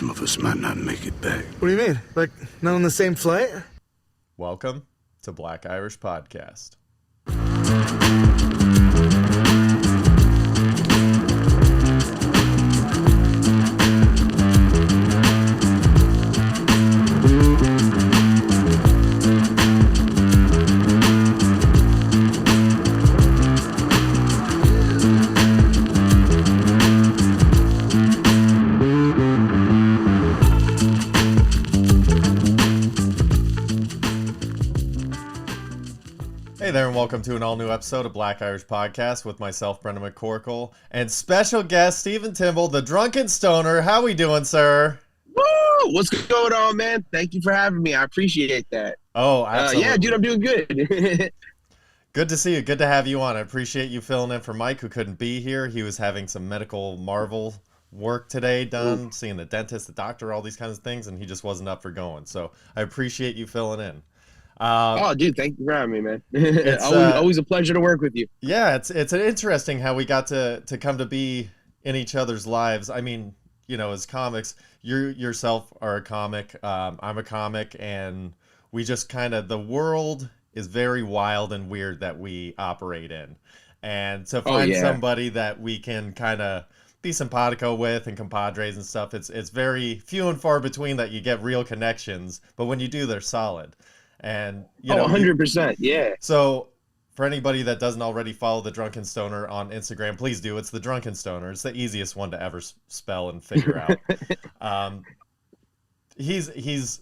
some of us might not make it back. What do you mean? Like, not on the same flight? Welcome to Black Irish Podcast. Hey there, and welcome to an all-new episode of Black Irish Podcast with myself, Brendan McCorkle, and special guest Stephen Timble, the Drunken Stoner. How we doing, sir? Woo! What's going on, man? Thank you for having me. I appreciate that. Oh, absolutely. Yeah, dude, I'm doing good. Good to see you. Good to have you on. I appreciate you filling in for Mike, who couldn't be here. He was having some medical marvel work today done, seeing the dentist, the doctor, all these kinds of things, and he just wasn't up for going. So I appreciate you filling in. Oh, dude, thank you for having me, man. It's always a pleasure to work with you. Yeah, it's interesting how we got to come to be in each other's lives. I mean, you know, as comics, you yourself are a comic, I'm a comic, and we just kind of, the world is very wild and weird that we operate in. And to find somebody that we can kind of be simpatico with and compadres and stuff, it's very few and far between that you get real connections, but when you do, they're solid. And you know, 100%, yeah. So for anybody that doesn't already follow the Drunken Stoner on Instagram, please do. It's the Drunken Stoner. It's the easiest one to ever spell and figure out. He's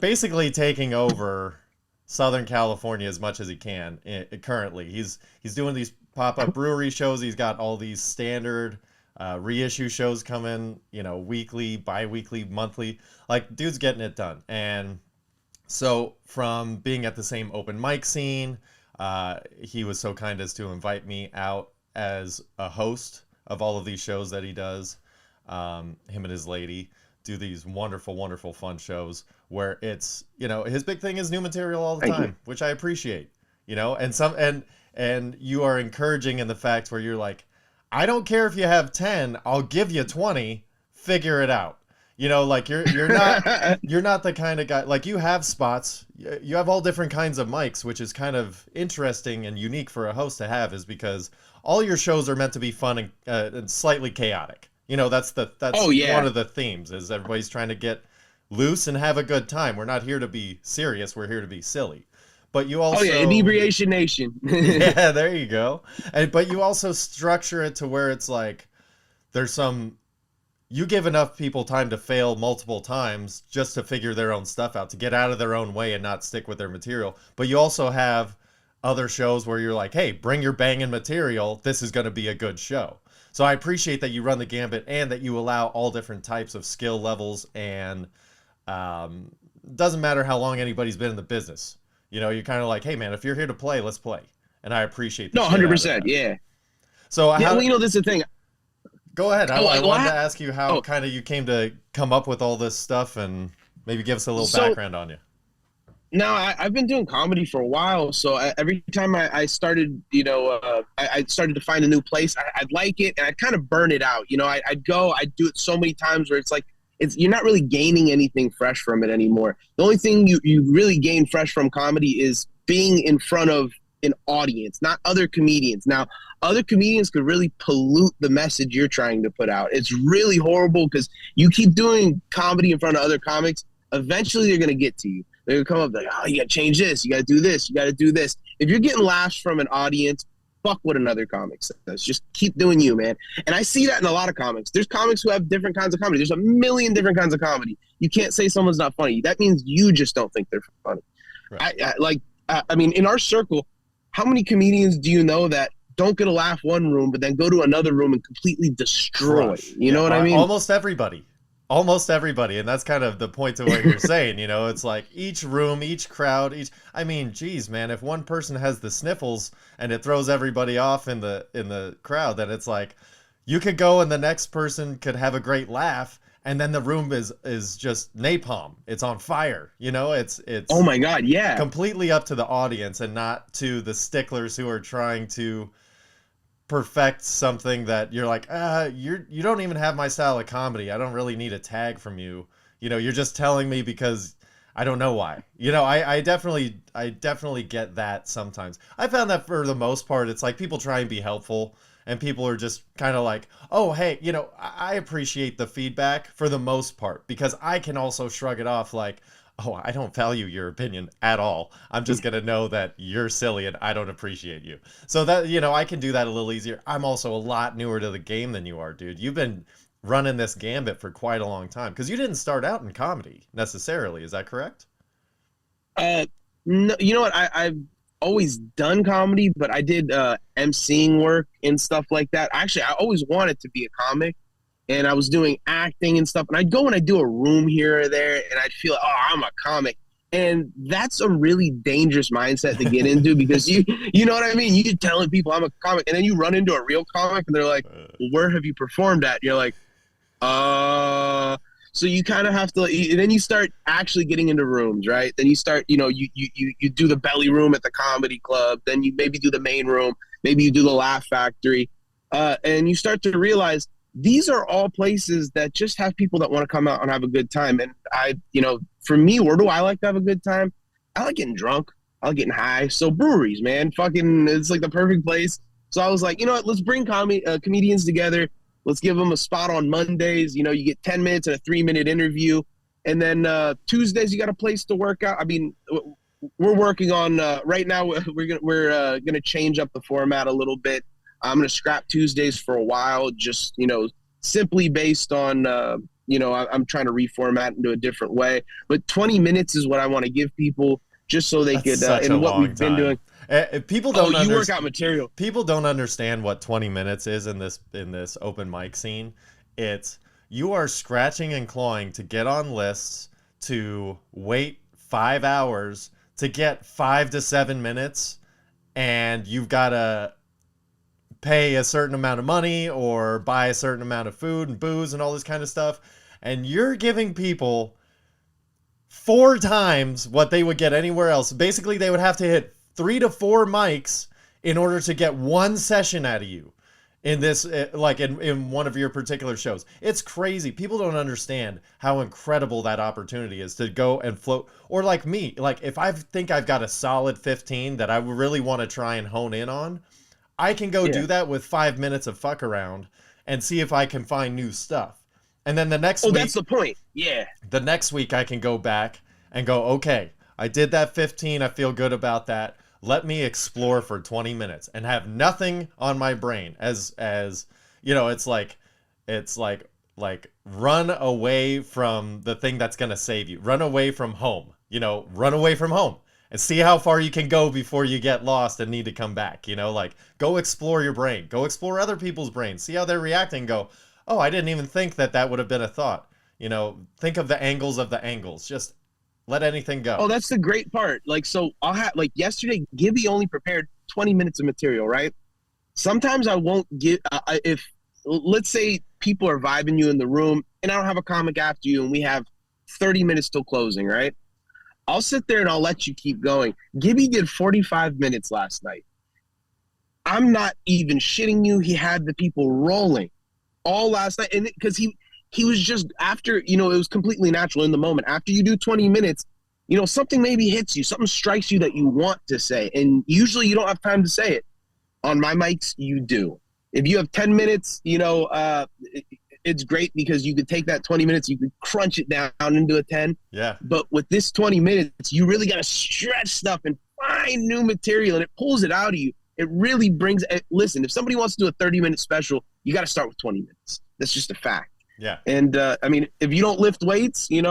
basically taking over Southern California as much as he can currently. He's doing these pop-up brewery shows. He's got all these standard reissue shows coming, you know, weekly, bi-weekly, monthly. Like, dude's getting it done. And so from being at the same open mic scene, he was so kind as to invite me out as a host of all of these shows that he does. Him and his lady do these wonderful, wonderful, fun shows where it's, you know, his big thing is new material all the time, which I appreciate, you know, and you are encouraging in the fact where you're like, I don't care if you have 10, I'll give you 20, figure it out. You know, like you're not the kind of guy, like you have spots, you have all different kinds of mics, which is kind of interesting and unique for a host to have, is because all your shows are meant to be fun and slightly chaotic. You know, that's one of the themes, is everybody's trying to get loose and have a good time. We're not here to be serious, we're here to be silly. But you also Inebriation Nation. Yeah, there you go. But you also structure it to where it's like there's some. You give enough people time to fail multiple times just to figure their own stuff out, to get out of their own way and not stick with their material. But you also have other shows where you're like, hey, bring your banging material. This is going to be a good show. So I appreciate that you run the gambit and that you allow all different types of skill levels, and doesn't matter how long anybody's been in the business. You know, you're kind of like, hey, man, if you're here to play, let's play. And I appreciate that. No, 100%, yeah. So well, you know, this is the thing. Go ahead. I wanted to ask you how kind of you came to come up with all this stuff, and maybe give us a little background on you. No, I've been doing comedy for a while. So every time I started, you know, I started to find a new place, I'd like it, and I'd kind of burn it out. You know, I'd do it so many times where it's like, you're not really gaining anything fresh from it anymore. The only thing you really gain fresh from comedy is being in front of an audience, not other comedians. Now, other comedians could really pollute the message you're trying to put out. It's really horrible because you keep doing comedy in front of other comics. Eventually, they're going to get to you. They're going to come up like, oh, you got to change this. You got to do this. You got to do this. If you're getting laughs from an audience, fuck what another comic says. Just keep doing you, man. And I see that in a lot of comics. There's comics who have different kinds of comedy. There's a million different kinds of comedy. You can't say someone's not funny. That means you just don't think they're funny. Right. I mean, in our circle, how many comedians do you know that don't get a laugh one room, but then go to another room and completely destroy? You know what I mean? Almost everybody. And that's kind of the point to what you're saying. You know, it's like each room, each crowd, I mean, geez, man, if one person has the sniffles and it throws everybody off in the crowd, then it's like you could go and the next person could have a great laugh, and then the room is just napalm. It's on fire. You know, it's oh my God, yeah, completely up to the audience and not to the sticklers who are trying to perfect something that you're like, you don't even have my style of comedy. I don't really need a tag from you. You're just telling me because I don't know why. I definitely get that sometimes. I found that for the most part, it's like people try and be helpful, and people are just kind of like, oh, hey, I appreciate the feedback for the most part, because I can also shrug it off like, oh, I don't value your opinion at all. I'm just going to know that you're silly and I don't appreciate you. So that, I can do that a little easier. I'm also a lot newer to the game than you are, dude. You've been running this gambit for quite a long time, because you didn't start out in comedy necessarily. Is that correct? No, you know what? I've always done comedy, but I did emceeing work and stuff like that. Actually, I always wanted to be a comic, and I was doing acting and stuff. And I'd go and I'd do a room here or there, and I'd feel, oh, I'm a comic. And that's a really dangerous mindset to get into, because you know what I mean? You're telling people I'm a comic, and then you run into a real comic, and they're like, well, where have you performed at? And you're like, so you kind of have to, then you start actually getting into rooms, right? Then you start, you do the belly room at the comedy club, then you maybe do the main room, maybe you do the Laugh Factory, and you start to realize these are all places that just have people that want to come out and have a good time. And for me, where do I like to have a good time? I like getting drunk. I like getting high. So breweries, man, it's like the perfect place. So I was like, you know what? Let's bring comedians together. Let's give them a spot on Mondays. You get 10 minutes and a 3-minute interview. And then Tuesdays, you got a place to work out. I mean, we're working on right now. We're gonna change up the format a little bit. I'm gonna scrap Tuesdays for a while, just simply based on I'm trying to reformat into a different way. But 20 minutes is what I want to give people, just so they could. And what we've been doing. People don't. You work out material. People don't understand what 20 minutes is in this open mic scene. It's you are scratching and clawing to get on lists, to wait 5 hours to get 5 to 7 minutes, and you've got to pay a certain amount of money or buy a certain amount of food and booze and all this kind of stuff, and you're giving people 4 times what they would get anywhere else. Basically, they would have to hit 3 to 4 mics in order to get one session out of you in this, like in one of your particular shows. It's crazy. People don't understand how incredible that opportunity is to go and float. Or like me, like if I think I've got a solid 15 that I really want to try and hone in on, I can go do that with 5 minutes of fuck around and see if I can find new stuff. And then the next week, that's the point. Yeah. The next week I can go back and go, okay, I did that 15. I feel good about that. Let me explore for 20 minutes and have nothing on my brain it's like run away from the thing that's going to save you. Run away from home, run away from home and see how far you can go before you get lost and need to come back. Like go explore your brain, go explore other people's brains, see how they're reacting. Go, oh, I didn't even think that would have been a thought. Think of the angles of the angles. Just let anything go. Oh, that's the great part. Like, so I'll have, like yesterday, Gibby only prepared 20 minutes of material, right? Sometimes I won't give, if, let's say people are vibing you in the room and I don't have a comic after you and we have 30 minutes till closing, right? I'll sit there and I'll let you keep going. Gibby did 45 minutes last night. I'm not even shitting you. He had the people rolling all last night. And because he was just after, it was completely natural in the moment. After you do 20 minutes, something maybe hits you, something strikes you that you want to say. And usually you don't have time to say it. On my mics, you do. If you have 10 minutes, it's great because you could take that 20 minutes, you could crunch it down into a 10. Yeah. But with this 20 minutes, you really got to stretch stuff and find new material, and it pulls it out of you. It really brings, listen, if somebody wants to do a 30-minute special, you got to start with 20 minutes. That's just a fact. Yeah. And if you don't lift weights, you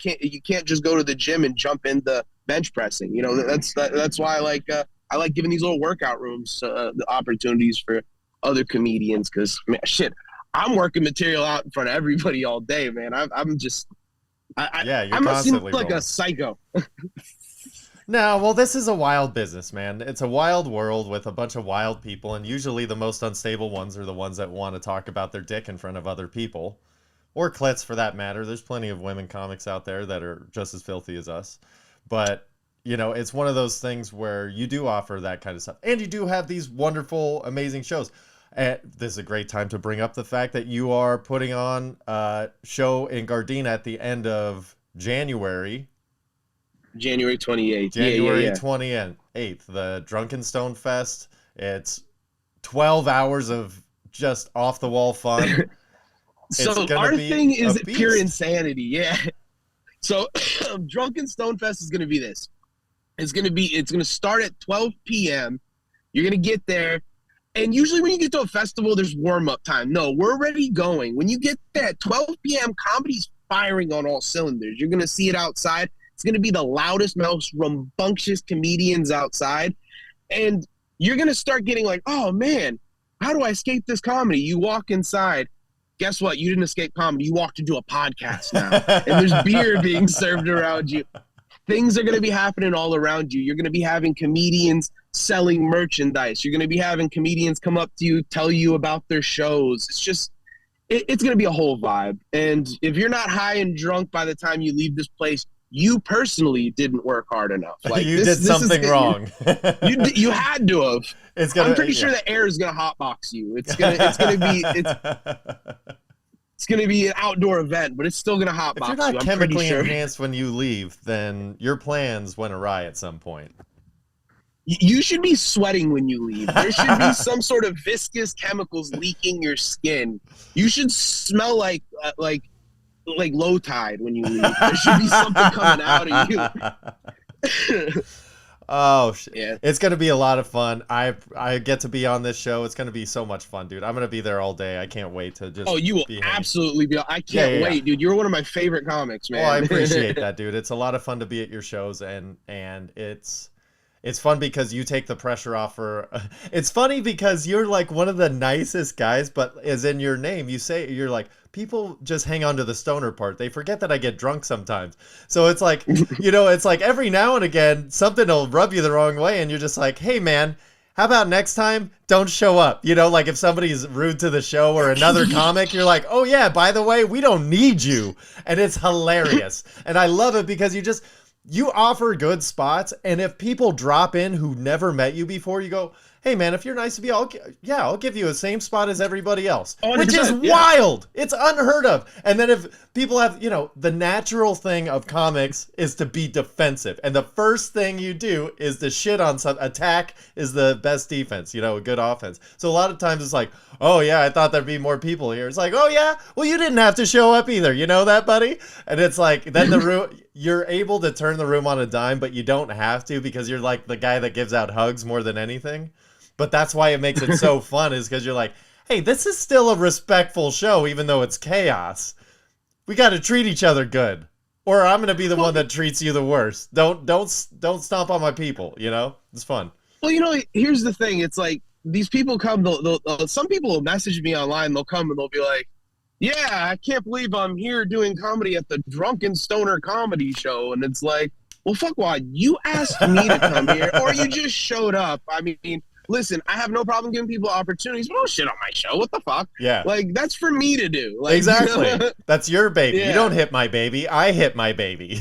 can't just go to the gym and jump into bench pressing. That's why I like giving these little workout rooms the opportunities for other comedians, because I'm working material out in front of everybody all day, man. I'm just you're I'm constantly like rolling. a psycho. No, well, this is a wild business, man. It's a wild world with a bunch of wild people, and usually the most unstable ones are the ones that want to talk about their dick in front of other people. Or clits, for that matter. There's plenty of women comics out there that are just as filthy as us. But, you know, it's one of those things where you do offer that kind of stuff, and you do have these wonderful, amazing shows. And this is a great time to bring up the fact that you are putting on a show in Gardena at the end of January. January 28th. January 28th, the Drunken Stone Fest. It's 12 hours of just off the wall fun. So our thing is pure insanity. Yeah. So Drunken Stone Fest is going to be this. It's going to start at 12 p.m. You're going to get there. And usually when you get to a festival, there's warm-up time. No, we're already going. When you get there at 12 p.m., comedy's firing on all cylinders. You're going to see it outside. It's going to be the loudest, most rambunctious comedians outside. And you're going to start getting like, oh, man, how do I escape this comedy? You walk inside. Guess what? You didn't escape comedy. You walked into a podcast now. And there's beer being served around you. Things are going to be happening all around you. You're going to be having comedians selling merchandise. You're going to be having comedians come up to you, tell you about their shows. It's just, it's going to be a whole vibe. And if you're not high and drunk by the time you leave this place, you personally didn't work hard enough. Like you did something wrong. You had to have. I'm pretty sure the air is going to hotbox you. It's going to be an outdoor event, but it's still going to hotbox you. If you're not chemically enhanced when you leave, then your plans went awry at some point. You should be sweating when you leave. There should be some sort of viscous chemicals leaking your skin. You should smell like low tide when you leave. There should be something coming out of you. Oh shit. Yeah. It's gonna be a lot of fun. I get to be on this show. It's gonna be so much fun, dude. I'm gonna be there all day. I can't wait to just you will absolutely be. I can't wait, dude. You're one of my favorite comics, man. Well, I appreciate that, dude. It's a lot of fun to be at your shows, and it's fun because you take the pressure off for it's funny because you're like one of the nicest guys, but as in your name, you're like, people just hang on to the stoner part. They forget that I get drunk sometimes. So it's like, you know, it's like every now and again, something will rub you the wrong way. And you're just like, hey man, how about next time don't show up? You know, like if somebody's rude to the show or another comic, you're like, oh yeah, by the way, we don't need you. And it's hilarious. And I love it because you offer good spots, and if people drop in who never met you before, you go, hey man, if you're nice to me, I'll give you the same spot as everybody else, which is wild. It's unheard of. And then if people have, you know, the natural thing of comics is to be defensive, and the first thing you do is to shit on some attack is the best defense, you know, a good offense. So a lot of times it's like, oh yeah, I thought there'd be more people here. It's like, oh yeah, well you didn't have to show up either, you know that, buddy? And it's like, then the room, you're able to turn the room on a dime, but you don't have to because you're like the guy that gives out hugs more than anything. But that's why it makes it so fun, is because you're like, hey, this is still a respectful show, even though it's chaos. We got to treat each other good, or I'm going to be the one that treats you the worst. Don't stomp on my people, you know? It's fun. Well, you know, here's the thing. It's like these people come, some people will message me online. They'll come and they'll be like, yeah, I can't believe I'm here doing comedy at the Drunken Stoner comedy show. And it's like, well, fuck why? You asked me to come here, or you just showed up. I mean, listen, I have no problem giving people opportunities, but don't shit on my show. What the fuck? Yeah. Like, that's for me to do. Like, exactly. That's your baby. Yeah. You don't hit my baby. I hit my baby.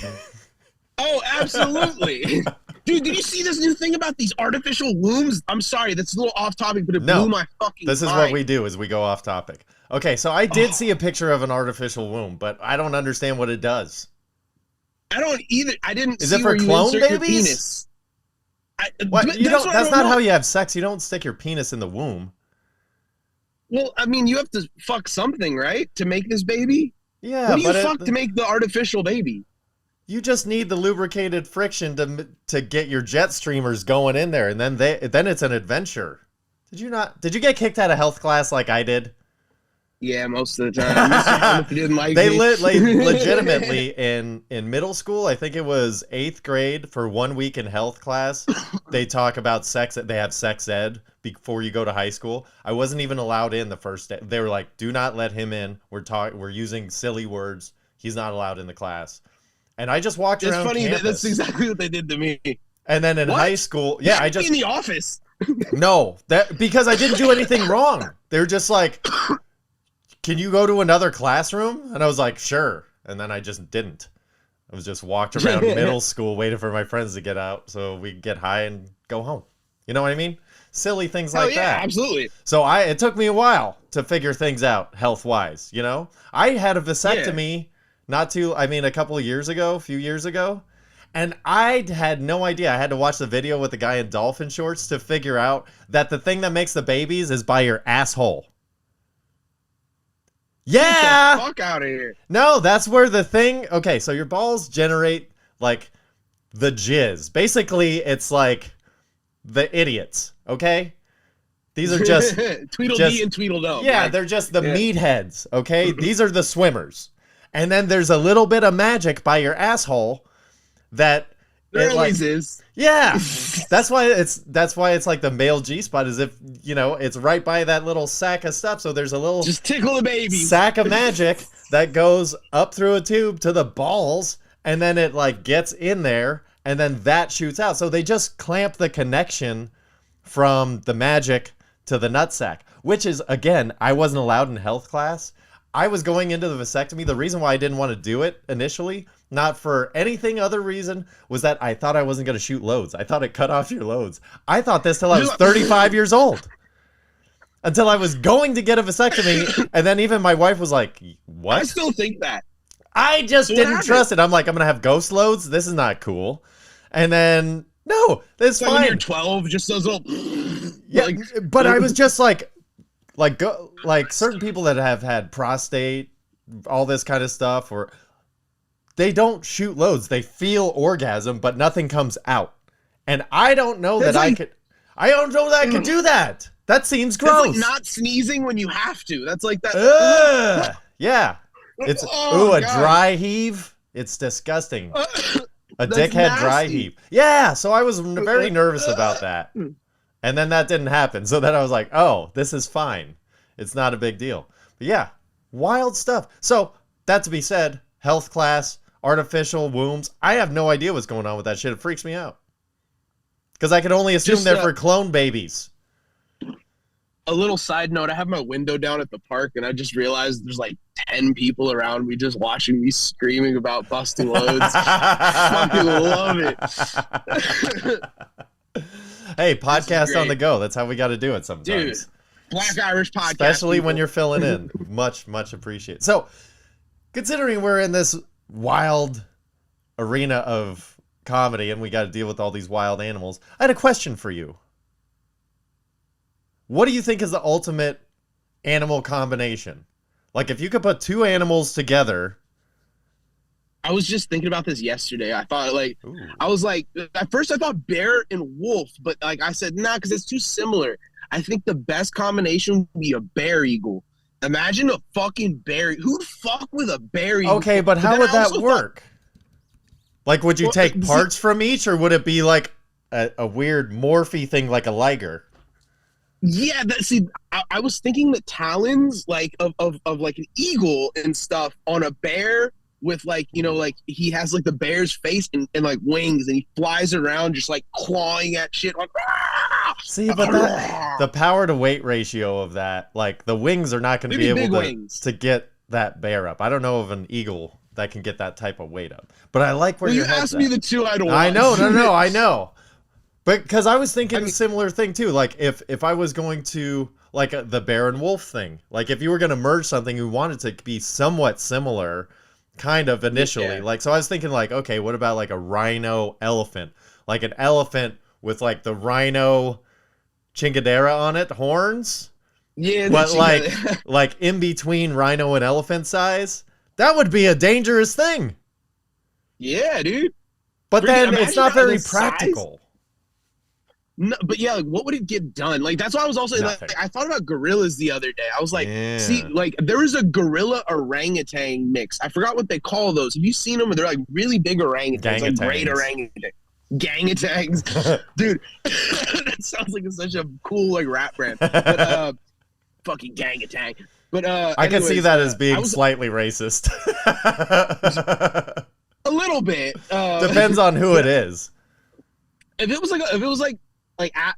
Oh, absolutely. Dude, did you see this new thing about these artificial wombs? I'm sorry, that's a little off topic, but it blew my fucking mind. This is what we do, is we go off topic. Okay, so I did see a picture of an artificial womb, but I don't understand what it does. I don't either. I didn't Is see it for where clone you insert babies? your penis. That's not how you have sex. You don't stick your penis in the womb. Well, I mean, you have to fuck something, right, to make this baby? Yeah. What do you fuck to make the artificial baby? You just need the lubricated friction to get your jet streamers going in there, and then it's an adventure. Did you get kicked out of health class like I did? Yeah, most of the time. If you didn't like they me. Legitimately in middle school, I think it was 8th grade, for 1 week in health class, they talk about sex. They have sex ed before you go to high school. I wasn't even allowed in the first day. They were like, "Do not let him in. We're using silly words. He's not allowed in the class." And I just walked around. It's funny campus. that's exactly what they did to me. And then in high school, yeah, I just in the office. No, because I didn't do anything wrong. They're just like, can you go to another classroom? And I was like, sure. And then I just didn't. I was just walked around middle school waiting for my friends to get out so we could get high and go home. You know what I mean? Silly things like that. Absolutely. So it took me a while to figure things out health-wise, you know? I had a vasectomy a couple of years ago, a few years ago, and I had no idea. I had to watch the video with the guy in dolphin shorts to figure out that the thing that makes the babies is by your asshole. Yeah! Get the fuck out of here. No, that's where the thing... Okay, so your balls generate, like, the jizz. Basically, it's like the idiots, okay? These are just... Tweedledee and Tweedledum. Yeah, they're just the meatheads, okay? These are the swimmers. And then there's a little bit of magic by your asshole that... There always is. Yeah, that's why it's like the male G-spot, is if, you know, it's right by that little sack of stuff. So there's a little just tickle the baby sack of magic that goes up through a tube to the balls, and then it like gets in there, and then that shoots out. So they just clamp the connection from the magic to the nutsack, which is, again, I wasn't allowed in health class. I was going into the vasectomy. The reason why I didn't want to do it initially, not for anything other reason, was that I thought I wasn't going to shoot loads. I thought it cut off your loads. I thought this till I was 35 years old. Until I was going to get a vasectomy, and then even my wife was like, what? I still think that. I just didn't trust it. I'm like, I'm going to have ghost loads? This is not cool. And then, no, it's fine. When you're 12, just those little... Yeah, but I was just like certain people that have had prostate, all this kind of stuff, or they don't shoot loads. They feel orgasm, but nothing comes out. And I don't know that I could do that. That seems gross. It's like not sneezing when you have to. That's like that. Yeah. It's dry heave. It's disgusting. A dickhead nasty. Dry heave. Yeah, so I was very nervous about that. And then that didn't happen. So then I was like, oh, this is fine. It's not a big deal. But yeah, wild stuff. So that to be said, health class, artificial wombs. I have no idea what's going on with that shit. It freaks me out. Because I could only assume they're for clone babies. A little side note, I have my window down at the park, and I just realized there's like 10 people around me just watching me screaming about busting loads. Fucking love it. Hey, podcast on the go. That's how we got to do it sometimes. Dude, Black Irish podcast. Especially when you're filling in. Much, much appreciated. So, considering we're in this wild arena of comedy and we got to deal with all these wild animals, I had a question for you. What do you think is the ultimate animal combination? Like, if you could put two animals together... I was just thinking about this yesterday. I thought, I was like, at first I thought bear and wolf, but like I said, nah, because it's too similar. I think the best combination would be a bear eagle. Imagine a fucking bear. Who'd fuck with a bear eagle? Okay, but how would that work? Like, would you take parts from each, or would it be like a weird morphy thing like a liger? Yeah, I was thinking the talons, like, of like an eagle and stuff on a bear, with like, you know, like he has like the bear's face and like wings, and he flies around just like clawing at shit like. See, but the power to weight ratio of that, like the wings are not going to be able to get that bear up. I don't know of an eagle that can get that type of weight up. But I like where your head's at. You asked me the two I don't. I know, no, I know. But because I was thinking a similar thing too. Like if I was going to like the bear and wolf thing, like if you were going to merge something, you wanted to be somewhat similar. Kind of initially, like, so I was thinking like, okay, what about like a rhino elephant, like an elephant with like the rhino chingadera on it, horns, but like in between rhino and elephant size. That would be a dangerous thing. Yeah, dude. But then it's not very practical. No, but yeah, like, what would it get done? Like, that's why I was also like, I thought about gorillas the other day. I was like, see, like, there was a gorilla orangutan mix. I forgot what they call those. Have you seen them? They're like really big orangutans, like great orangutan. Gangatangs. Dude, that sounds like it's such a cool like rap brand. But, fucking gangatang. But I can see that as being slightly racist. A little bit. Depends on who it is. If it was like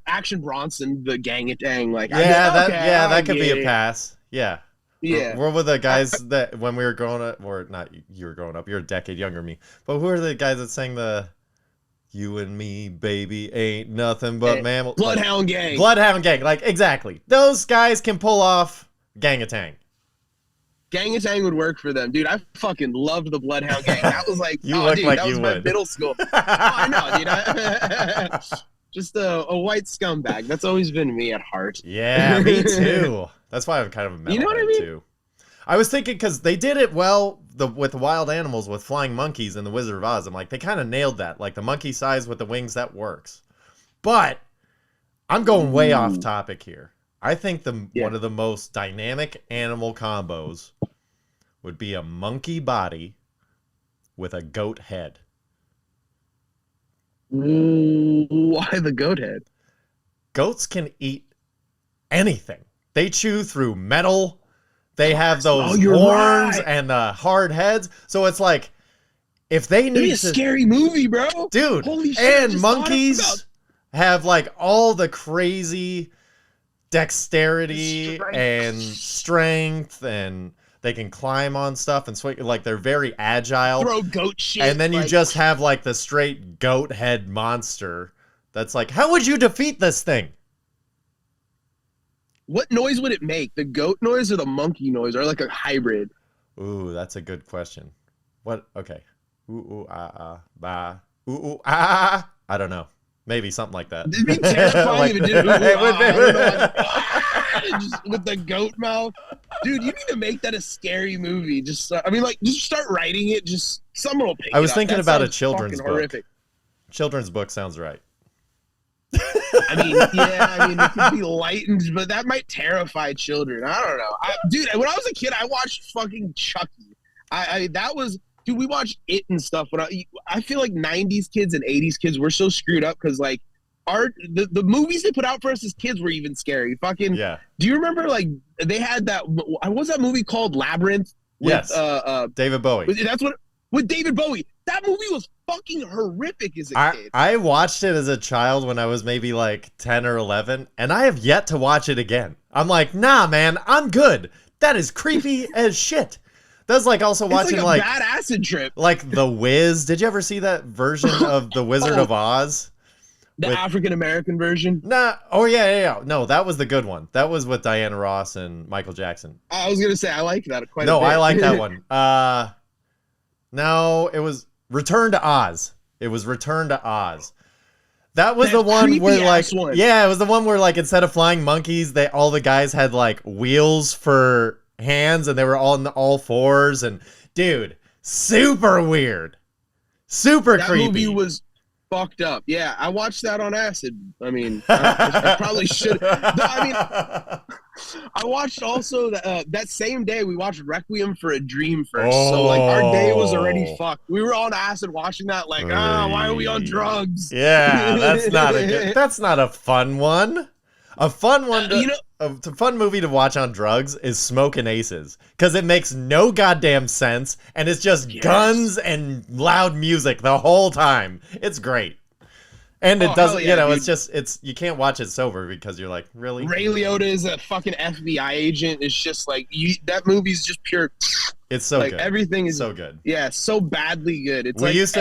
Action Bronson, the gangatang, like that could be a pass. Yeah. Yeah. What were the guys that when we were growing up, or not you were growing up, you're a decade younger than me, but who are the guys that sang the "You and Me, Baby, Ain't Nothing But Mammal"? Bloodhound Gang. Bloodhound Gang, like exactly. Those guys can pull off Gang of Tang. Gang of Tang would work for them, dude. I fucking loved the Bloodhound Gang. That was like, You look dude, like that you was my would. middle school. I know, dude. Just a white scumbag. That's always been me at heart. Yeah, me too. That's why I'm kind of a metalhead You know what I mean? too. I was thinking because they did it well with the wild animals with flying monkeys and the Wizard of Oz. I'm like, they kind of nailed that. Like the monkey size with the wings, that works. But I'm going way off topic here. I think one of the most dynamic animal combos would be a monkey body with a goat head. Why the goat head? Goats can eat anything. They chew through metal. They have those horns and hard heads. So it's like, if they need a scary movie, bro. Dude, holy shit, and monkeys have like all the crazy dexterity and strength, and they can climb on stuff and swing. Like they're very agile. Throw goat shit. And then you just have like the straight goat head monster. That's like, how would you defeat this thing? What noise would it make? The goat noise or the monkey noise, or like a hybrid? Ooh, that's a good question. What? Okay. Ooh, ooh, ah, ah, bah. Ooh, ooh, ah. I don't know. Maybe something like that. It'd be terrifying if it did. Just with the goat mouth. Dude, you need to make that a scary movie. Just, just start writing it. Just someone will pick it up. I was thinking about a sounds children's fucking book. horrific. Children's book sounds right. It could be lightened, but that might terrify children. I don't know. Dude, when I was a kid, I watched fucking Chucky. Dude, we watched it and stuff. But I feel like 90s kids and 80s kids were so screwed up because, like, the movies they put out for us as kids were even scary. Fucking, yeah. Do you remember, like, they had that, what was that movie called? Labyrinth? With, yes. David Bowie. With David Bowie. That movie was fucking horrific as a kid. I watched it as a child when I was maybe like 10 or 11, and I have yet to watch it again. I'm like, nah, man, I'm good. That is creepy as shit. That's like also watching like a bad acid trip. Like The Wiz. Did you ever see that version of The Wizard of Oz? The African American version? Nah. Oh, yeah. No, that was the good one. That was with Diana Ross and Michael Jackson. I was going to say, I like that quite a bit. No, I like that one. No, it was Return to Oz. It was Return to Oz. That was the one where, like, yeah, it was the one where, like, instead of flying monkeys, all the guys had, like, wheels for hands, and they were all in all fours, and, dude, super weird. Super creepy. That movie was fucked up. Yeah, I watched that on acid. I mean, I probably should. I watched also that same day we watched Requiem for a Dream first. So like our day was already fucked. We were on acid watching that. Like, why are we on drugs? Yeah, that's not a fun one. A fun one. A fun movie to watch on drugs is Smokin' Aces, because it makes no goddamn sense, and it's just guns and loud music the whole time. It's great. And it doesn't, dude. You can't watch it sober because you're like, really? Ray Liotta is a fucking FBI agent. It's just like, that movie's just pure. It's so good. Everything is so good. Yeah, so badly good. It's we used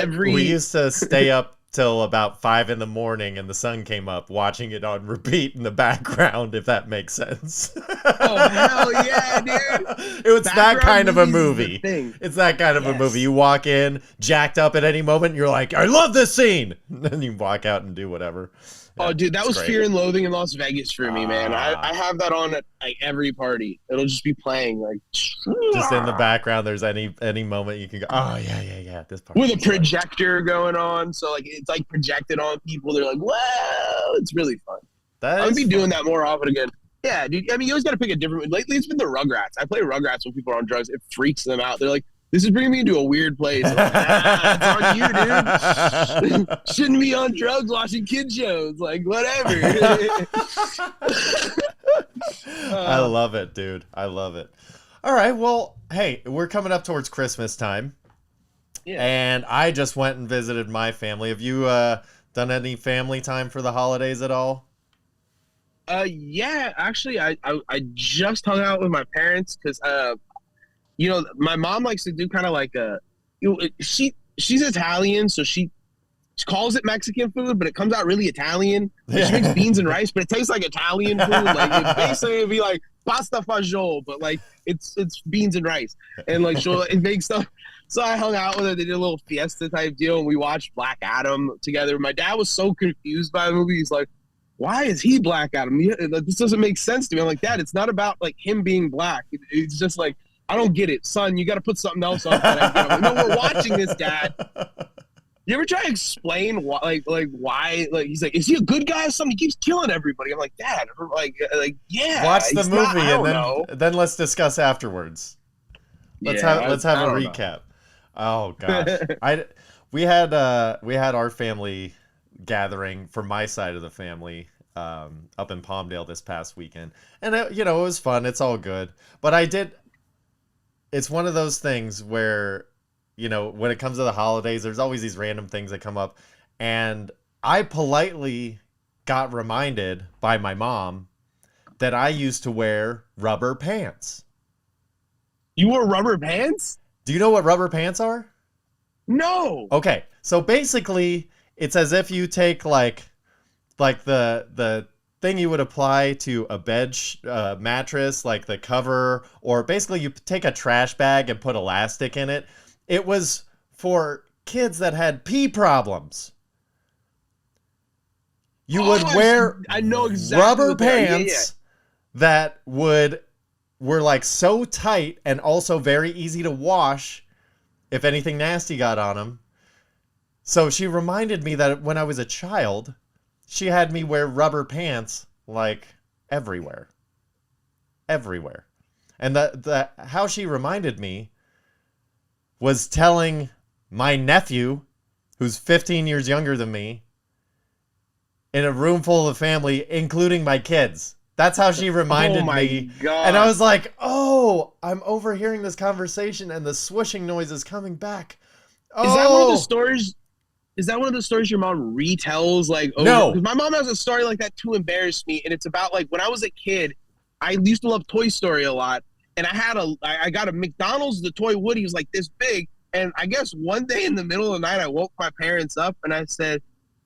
to stay up till about 5 a.m, and the sun came up, watching it on repeat in the background, if that makes sense. Oh, hell yeah, dude. It's that kind of a movie. It's that kind of a movie. You walk in, jacked up at any moment, and you're like, I love this scene. And then you walk out and do whatever. Oh, dude, that was great. Fear and Loathing in Las Vegas for me, man. I have that on at like every party. It'll just be playing like just in the background. There's any moment you can go, oh yeah. This part with a projector going on, so like it's like projected on people. They're like, wow, it's really fun. I'm gonna be doing that more often again. Yeah, dude. I mean, you always got to pick a different. Lately, it's been the Rugrats. I play Rugrats when people are on drugs. It freaks them out. They're like, this is bringing me into a weird place. Like, it's on you, dude. Shouldn't be on drugs watching kid shows. Like, whatever. I love it, dude. I love it. All right. Well, hey, we're coming up towards Christmas time. Yeah. And I just went and visited my family. Have you done any family time for the holidays at all? Yeah, actually, I just hung out with my parents because my mom likes to do kind of like she's Italian, so she calls it Mexican food, but it comes out really Italian. Like, she makes beans and rice, but it tastes like Italian food. Like it basically it'd be like pasta fagioli, but like it's beans and rice, and like it makes stuff. So I hung out with her. They did a little fiesta type deal, and we watched Black Adam together. My dad was so confused by the movie. He's like, "Why is he Black Adam? This doesn't make sense to me." I'm like, "Dad, it's not about like him being black. It's just like I don't get it, son. You got to put something else on." No, we're watching this, Dad. You ever try to explain why, why, he's like, is he a good guy or something? He keeps killing everybody. I'm like, Dad, yeah. Watch the movie and then let's discuss afterwards. Let's have a recap. Oh gosh, we had our family gathering for my side of the family up in Palmdale this past weekend, and it was fun. It's all good, but it's one of those things where, when it comes to the holidays, there's always these random things that come up. And I politely got reminded by my mom that I used to wear rubber pants. You wore rubber pants? Do you know what rubber pants are? No. Okay. So basically, it's as if you take like the thing you would apply to a bed mattress, like the cover, or basically you take a trash bag and put elastic in it. It was for kids that had pee problems. You would wear I know exactly rubber pants that were like so tight and also very easy to wash if anything nasty got on them. So she reminded me that when I was a child, she had me wear rubber pants like everywhere. Everywhere. And how she reminded me was telling my nephew, who's 15 years younger than me, in a room full of family, including my kids. That's how she reminded me. God. And I was like, oh, I'm overhearing this conversation and the swooshing noise is coming back. Oh. Is that one of the stories? Is that one of the stories your mom retells? No. Because my mom has a story like that to embarrass me. And it's about when I was a kid, I used to love Toy Story a lot. And I got a McDonald's, the toy Woody was like this big. And I guess one day in the middle of the night, I woke my parents up and I said,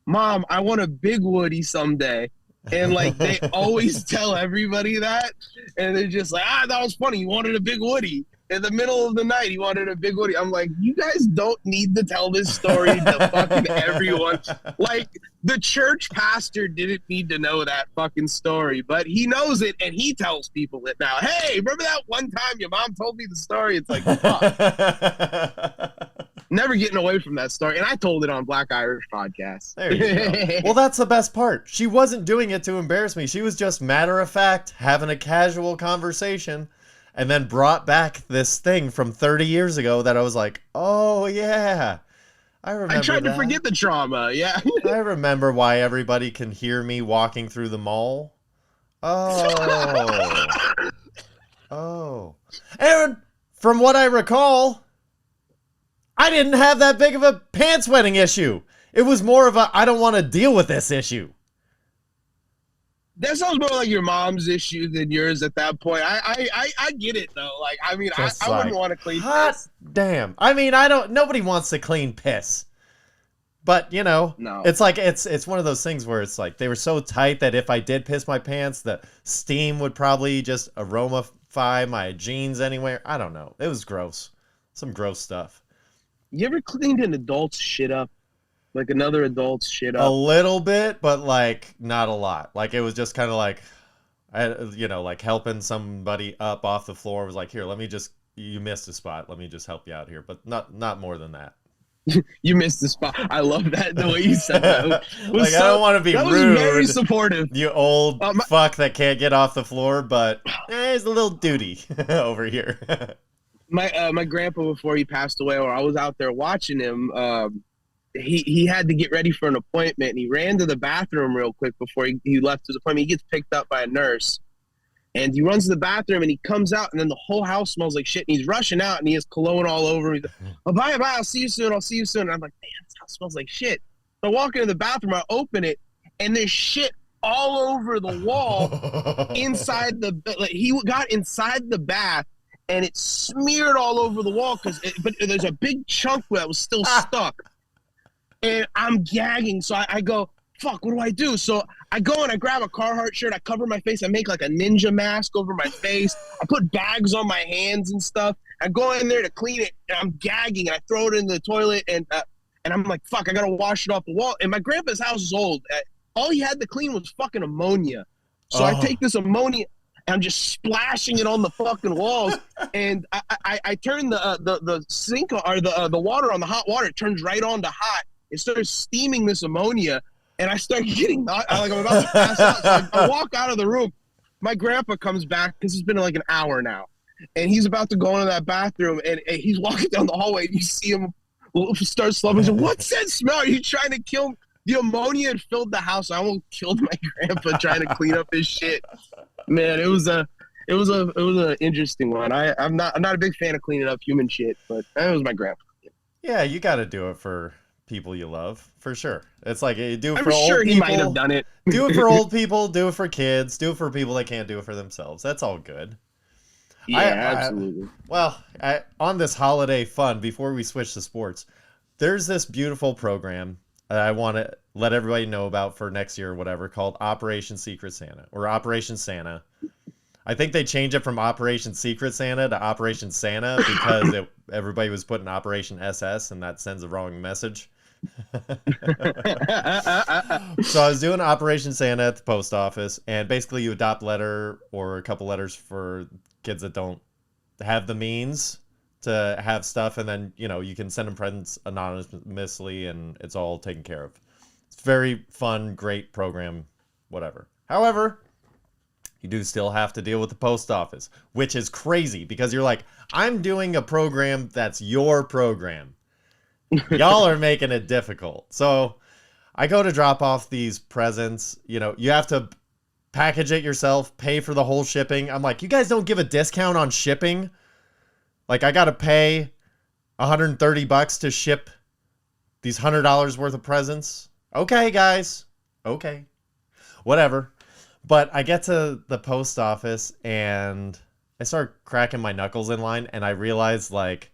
Mom, I want a big Woody someday. And they always tell everybody that. And they're just like, that was funny. You wanted a big Woody. In the middle of the night, he wanted a big Woody. I'm like, you guys don't need to tell this story to fucking everyone. The church pastor didn't need to know that fucking story, but he knows it and he tells people it now. Hey, remember that one time your mom told me the story? It's like, fuck. Never getting away from that story. And I told it on Black Irish Podcast. There you go. Well, that's the best part. She wasn't doing it to embarrass me. She was just matter of fact, having a casual conversation. And then brought back this thing from 30 years ago that I was like, oh, yeah. I remember I tried to forget the trauma, yeah. I remember why everybody can hear me walking through the mall. Oh. Oh. And from what I recall, I didn't have that big of a pants wetting issue. It was more of a, I don't want to deal with this issue. That sounds more like your mom's issue than yours at that point. I get it though. I wouldn't want to clean piss. Damn. I mean, nobody wants to clean piss. But, no. It's like it's one of those things where it's like they were so tight that if I did piss my pants, the steam would probably just aromify my jeans anywhere. I don't know. It was gross. Some gross stuff. You ever cleaned an adult's shit up? Like another adult's shit up? A little bit, but not a lot. It was just kind of helping somebody up off the floor. It was like, here, you missed a spot. Let me just help you out here. But not more than that. You missed the spot. I love that, the way you said that. I don't want to be rude. That was very supportive. You old fuck that can't get off the floor, but there's a little duty over here. My grandpa, before he passed away, or I was out there watching him, he had to get ready for an appointment, and he ran to the bathroom real quick before he left his appointment. He gets picked up by a nurse, and he runs to the bathroom, and he comes out, and then the whole house smells like shit, and he's rushing out, and he has cologne all over him. He's like, oh, bye, I'll see you soon, And I'm like, damn, this house smells like shit. So I walk into the bathroom, I open it, and there's shit all over the wall inside the, like, he got inside the bath and it smeared all over the wall but there's a big chunk that was still stuck. And I'm gagging. So I go, fuck, what do I do? So I go and I grab a Carhartt shirt. I cover my face. I make like a ninja mask over my face. I put bags on my hands and stuff. I go in there to clean it, and I'm gagging, and I throw it in the toilet, and I'm like, fuck, I gotta wash it off the wall. And my grandpa's house is old. All he had to clean was fucking ammonia. So I take this ammonia, and I'm just splashing it on the fucking walls. And I turn the sink or the water on the hot water. It turns right on to hot. It starts steaming this ammonia, and I start getting like I'm about to pass out. So I walk out of the room. My grandpa comes back because it's been like an hour now, and he's about to go into that bathroom, and he's walking down the hallway, and you see him start slumping. He's like, "What's that smell? Are you trying to kill me?" The ammonia had filled the house. I almost killed my grandpa trying to clean up his shit. Man, it was an interesting one. I'm not a big fan of cleaning up human shit, but that was my grandpa. Yeah, you got to do it for people you love, for sure. It's like you do it for I'm old sure people. He might have done it. Do it for old people. Do it for kids. Do it for people that can't do it for themselves. That's all good. Yeah, absolutely. On this holiday fun, before we switch to sports, there's this beautiful program that I want to let everybody know about for next year or whatever, called Operation Secret Santa or Operation Santa. I think they changed it from Operation Secret Santa to Operation Santa because everybody was putting Operation SS, and that sends the wrong message. So I was doing Operation Santa at the post office, and basically you adopt letter or a couple letters for kids that don't have the means to have stuff, and then you can send them presents anonymously, and it's all taken care of. It's very fun, great program, whatever. However, you do still have to deal with the post office, which is crazy because you're like, I'm doing a program that's your program. Y'all are making it difficult. So I go to drop off these presents. You have to package it yourself, pay for the whole shipping. I'm like, you guys don't give a discount on shipping? Like, I got to pay $130 to ship these $100 worth of presents? Okay, guys. Okay. Whatever. But I get to the post office, and I start cracking my knuckles in line, and I realize, like,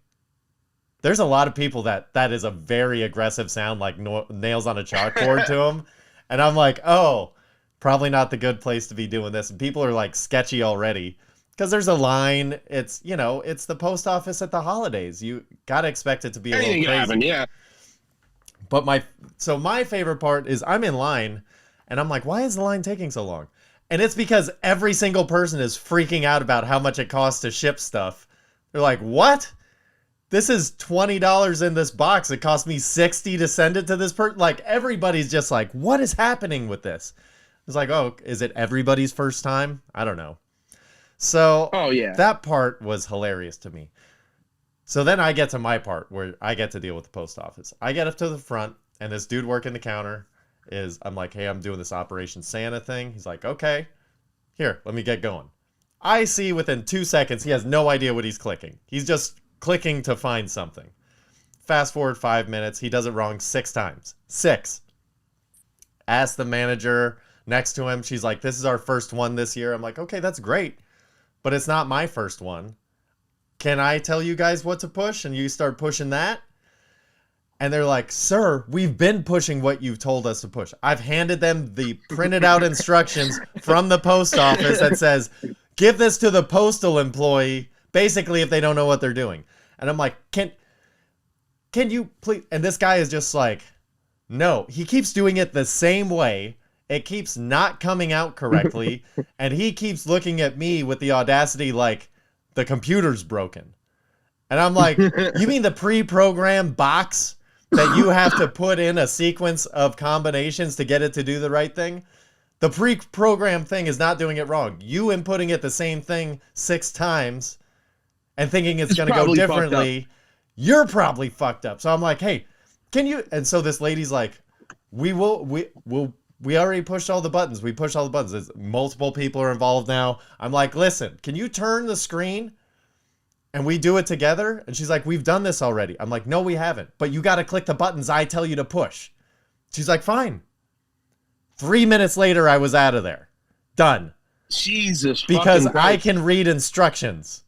there's a lot of people that is a very aggressive sound, like nails on a chalkboard to them. And I'm like, oh, probably not the good place to be doing this. And people are, like, sketchy already. Because there's a line. It's, it's the post office at the holidays. You got to expect it to be a little crazy. Happen, yeah. But my favorite part is I'm in line, and I'm like, why is the line taking so long? And it's because every single person is freaking out about how much it costs to ship stuff. They're like, what? This is $20 in this box. It cost me $60 to send it to this person. Like, everybody's just like, what is happening with this? It's like, oh, is it everybody's first time? I don't know. So that part was hilarious to me. So then I get to my part where I get to deal with the post office. I get up to the front, and this dude working the counter I'm like, hey, I'm doing this Operation Santa thing. He's like, okay, here, let me get going. I see within 2 seconds, he has no idea what he's clicking. He's just clicking to find something. Fast forward 5 minutes. He does it wrong 6 times. 6. Ask the manager next to him. She's like, this is our first one this year. I'm like, okay, that's great, but it's not my first one. Can I tell you guys what to push? And you start pushing that. And they're like, sir, we've been pushing what you've told us to push. I've handed them the printed out instructions from the post office that says, give this to the postal employee, basically, if they don't know what they're doing. And I'm like, can you please? And this guy is just like, no. He keeps doing it the same way. It keeps not coming out correctly. And he keeps looking at me with the audacity like the computer's broken. And I'm like, you mean the pre-programmed box that you have to put in a sequence of combinations to get it to do the right thing? The pre-programmed thing is not doing it wrong. You inputting it the same thing 6 times and thinking it's going to go differently, you're probably fucked up. So I'm like, hey, can you? And so this lady's like, we already pushed all the buttons. We pushed all the buttons. There's multiple people are involved now. I'm like, listen, can you turn the screen and we do it together? And she's like, we've done this already. I'm like, no, we haven't. But you got to click the buttons I tell you to push. She's like, fine. 3 minutes later, I was out of there. Done. Jesus, Because fucking I Christ. can read instructions.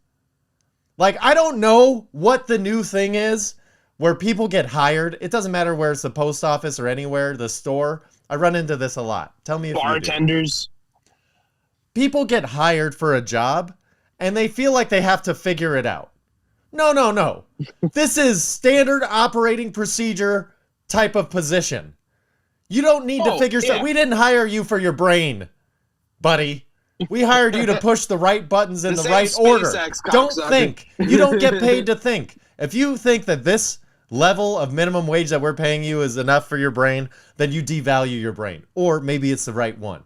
Like, I don't know what the new thing is where people get hired. It doesn't matter where it's the post office or anywhere, the store. I run into this a lot. Tell me if you do. Bartenders. People get hired for a job and they feel like they have to figure it out. No. This is standard operating procedure type of position. You don't need to figure stuff. We didn't hire you for your brain, buddy. We hired you to push the right buttons in the right order. Don't think. You don't get paid to think. If you think that this level of minimum wage that we're paying you is enough for your brain, then you devalue your brain. Or maybe it's the right one.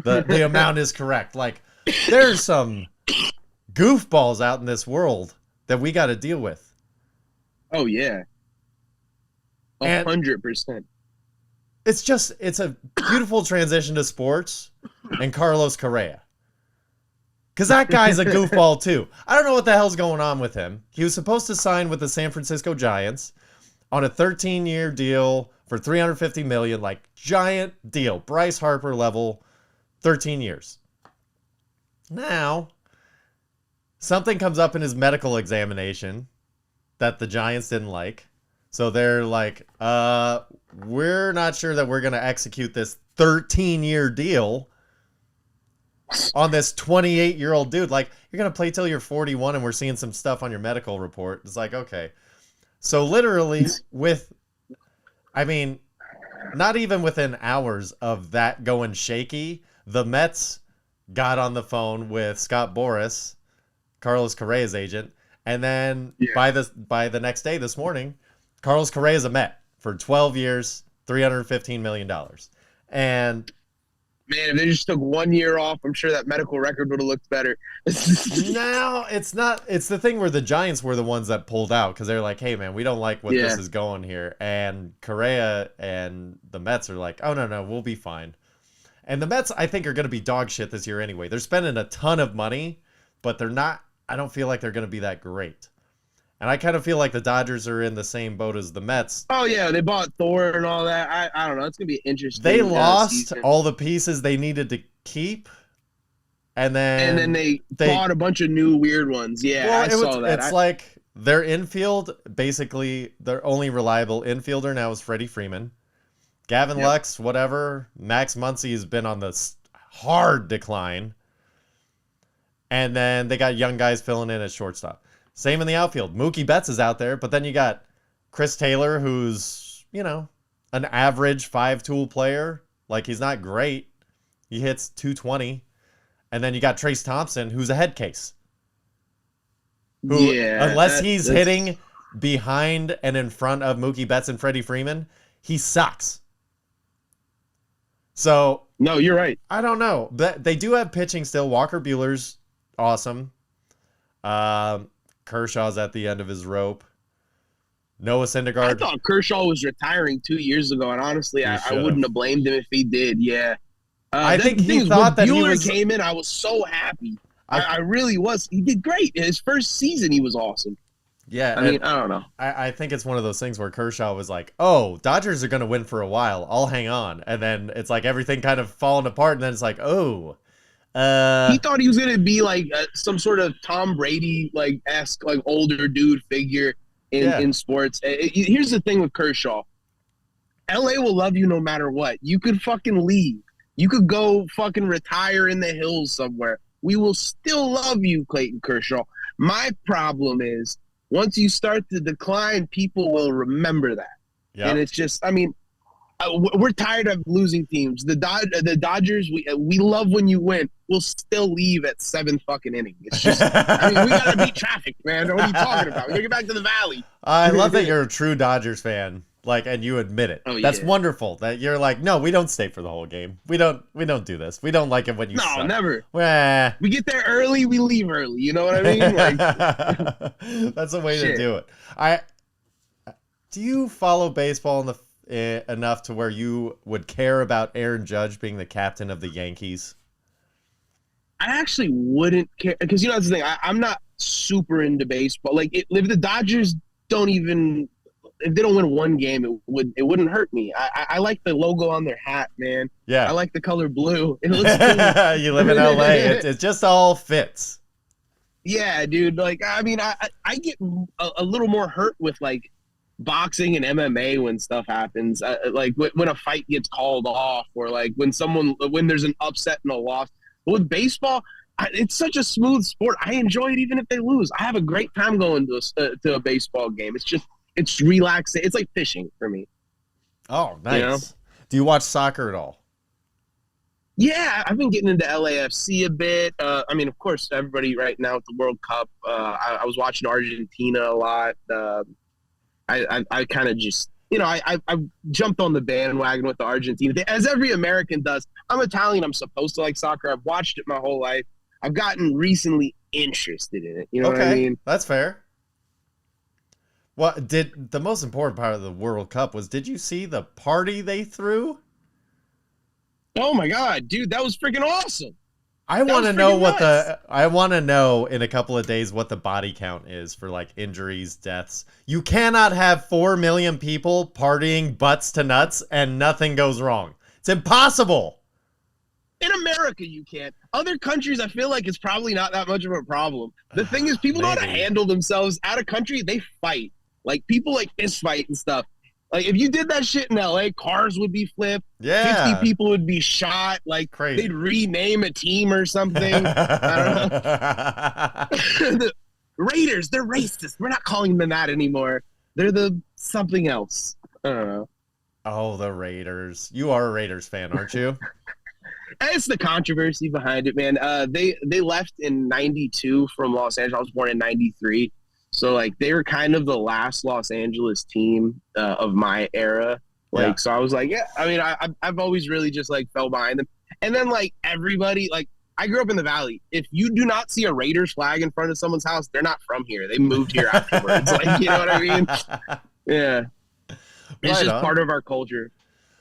The amount is correct. Like, there's some goofballs out in this world that we got to deal with. Oh yeah, 100%. It's a beautiful transition to sports and Carlos Correa. Because that guy's a goofball too. I don't know what the hell's going on with him. He was supposed to sign with the San Francisco Giants on a 13-year deal for $350 million, like giant deal. Bryce Harper level, 13 years. Now, something comes up in his medical examination that the Giants didn't like. So they're like, we're not sure that we're going to execute this 13-year deal on this 28-year-old dude. Like, you're going to play till you're 41 and we're seeing some stuff on your medical report. It's like, okay. So literally not even within hours of that going shaky, the Mets got on the phone with Scott Boras, Carlos Correa's agent, and then by the next day, this morning, Carlos Correa is a Met for 12 years, $315 million. And man, if they just took 1 year off, I'm sure that medical record would have looked better. no, it's not. It's the thing where the Giants were the ones that pulled out because they're like, hey, man, we don't like what this is going here. And Correa and the Mets are like, oh, no, we'll be fine. And the Mets, I think, are going to be dog shit this year anyway. They're spending a ton of money, but they're not. I don't feel like they're going to be that great. And I kind of feel like the Dodgers are in the same boat as the Mets. Oh, yeah, they bought Thor and all that. I don't know. It's going to be interesting. They lost all the pieces they needed to keep. And then they bought a bunch of new weird ones. Yeah, well, I saw that. It's like their infield, basically, their only reliable infielder now is Freddie Freeman. Gavin Lux, whatever. Max Muncy has been on the hard decline. And then they got young guys filling in at shortstop. Same in the outfield. Mookie Betts is out there, but then you got Chris Taylor, who's, an average 5-tool player. Like, he's not great. He hits 220. And then you got Trace Thompson, who's a head case. Who, unless he's hitting behind and in front of Mookie Betts and Freddie Freeman, he sucks. So no, you're right. I don't know. They do have pitching still. Walker Buehler's awesome. Kershaw's at the end of his rope. Noah Syndergaard. I thought Kershaw was retiring 2 years ago, and honestly, I wouldn't have blamed him if he did. Yeah, I think he thought that Buehler came in. I was so happy. I really was. He did great. In his first season, he was awesome. Yeah, I mean, I don't know. I think it's one of those things where Kershaw was like, "Oh, Dodgers are going to win for a while. I'll hang on," and then it's like everything kind of falling apart, and then it's like, "Oh." He thought he was gonna be like some sort of Tom Brady esque older dude figure in sports. Here's the thing with Kershaw: LA will love you no matter what. You could fucking leave. You could go fucking retire in the hills somewhere. We will still love you, Clayton Kershaw. My problem is once you start to decline, people will remember that. Yep. And it's just, we're tired of losing teams. The Dodgers, we love when you win. We'll still leave at 7th fucking inning. It's just, we gotta beat traffic, man. What are you talking about? We gotta get back to the valley. I love that you're a true Dodgers fan, and you admit it. Oh, that's wonderful. That you're like, no, we don't stay for the whole game. We don't do this. We don't like it when you. No, suck. Never. We get there early. We leave early. You know what I mean? That's a way to do it. Do you follow baseball enough to where you would care about Aaron Judge being the captain of the Yankees? I actually wouldn't care because that's the thing. I'm not super into baseball. If the Dodgers don't even if they don't win one game, it wouldn't hurt me. I like the logo on their hat, man. Yeah. I like the color blue. It looks cool. You live in LA. It just all fits. Yeah, dude. Like, I mean, I get a little more hurt with like boxing and MMA when stuff happens. Like when a fight gets called off, or like when there's an upset and a loss. But with baseball, it's such a smooth sport. I enjoy it even if they lose. I have a great time going to a baseball game. It's relaxing. It's like fishing for me. Oh, nice. You know? Do you watch soccer at all? Yeah, I've been getting into LAFC a bit. I mean, of course, everybody right now with the World Cup. I was watching Argentina a lot. I kind of just, I jumped on the bandwagon with the Argentina. As every American does. I'm Italian. I'm supposed to like soccer. I've watched it my whole life. I've gotten recently interested in it. You know what I mean? That's fair. The most important part of the World Cup was, did you see the party they threw? Oh my God, dude, that was freaking awesome. I want to know I want to know in a couple of days what the body count is for like injuries, deaths. You cannot have 4 million people partying butts to nuts and nothing goes wrong. It's impossible. In America, you can't. Other countries, I feel like it's probably not that much of a problem. The thing is, people know how to handle themselves. Out of country, they fight. Like, people like fist fight and stuff. Like, if you did that shit in LA, cars would be flipped. Yeah. 50 people would be shot. Like, crazy. They'd rename a team or something. I don't know. The Raiders, they're racist. We're not calling them that anymore. They're the something else. I don't know. Oh, the Raiders. You are a Raiders fan, aren't you? It's the controversy behind it, man. They left in '92 from Los Angeles. I was born in '93, so like they were kind of the last Los Angeles team of my era. Like, so I was like, yeah. I mean, I've always really just like fell behind them. And then like everybody, like I grew up in the Valley. If you do not see a Raiders flag in front of someone's house, they're not from here. They moved here afterwards. Like, you know what I mean? Yeah, it's just part of our culture.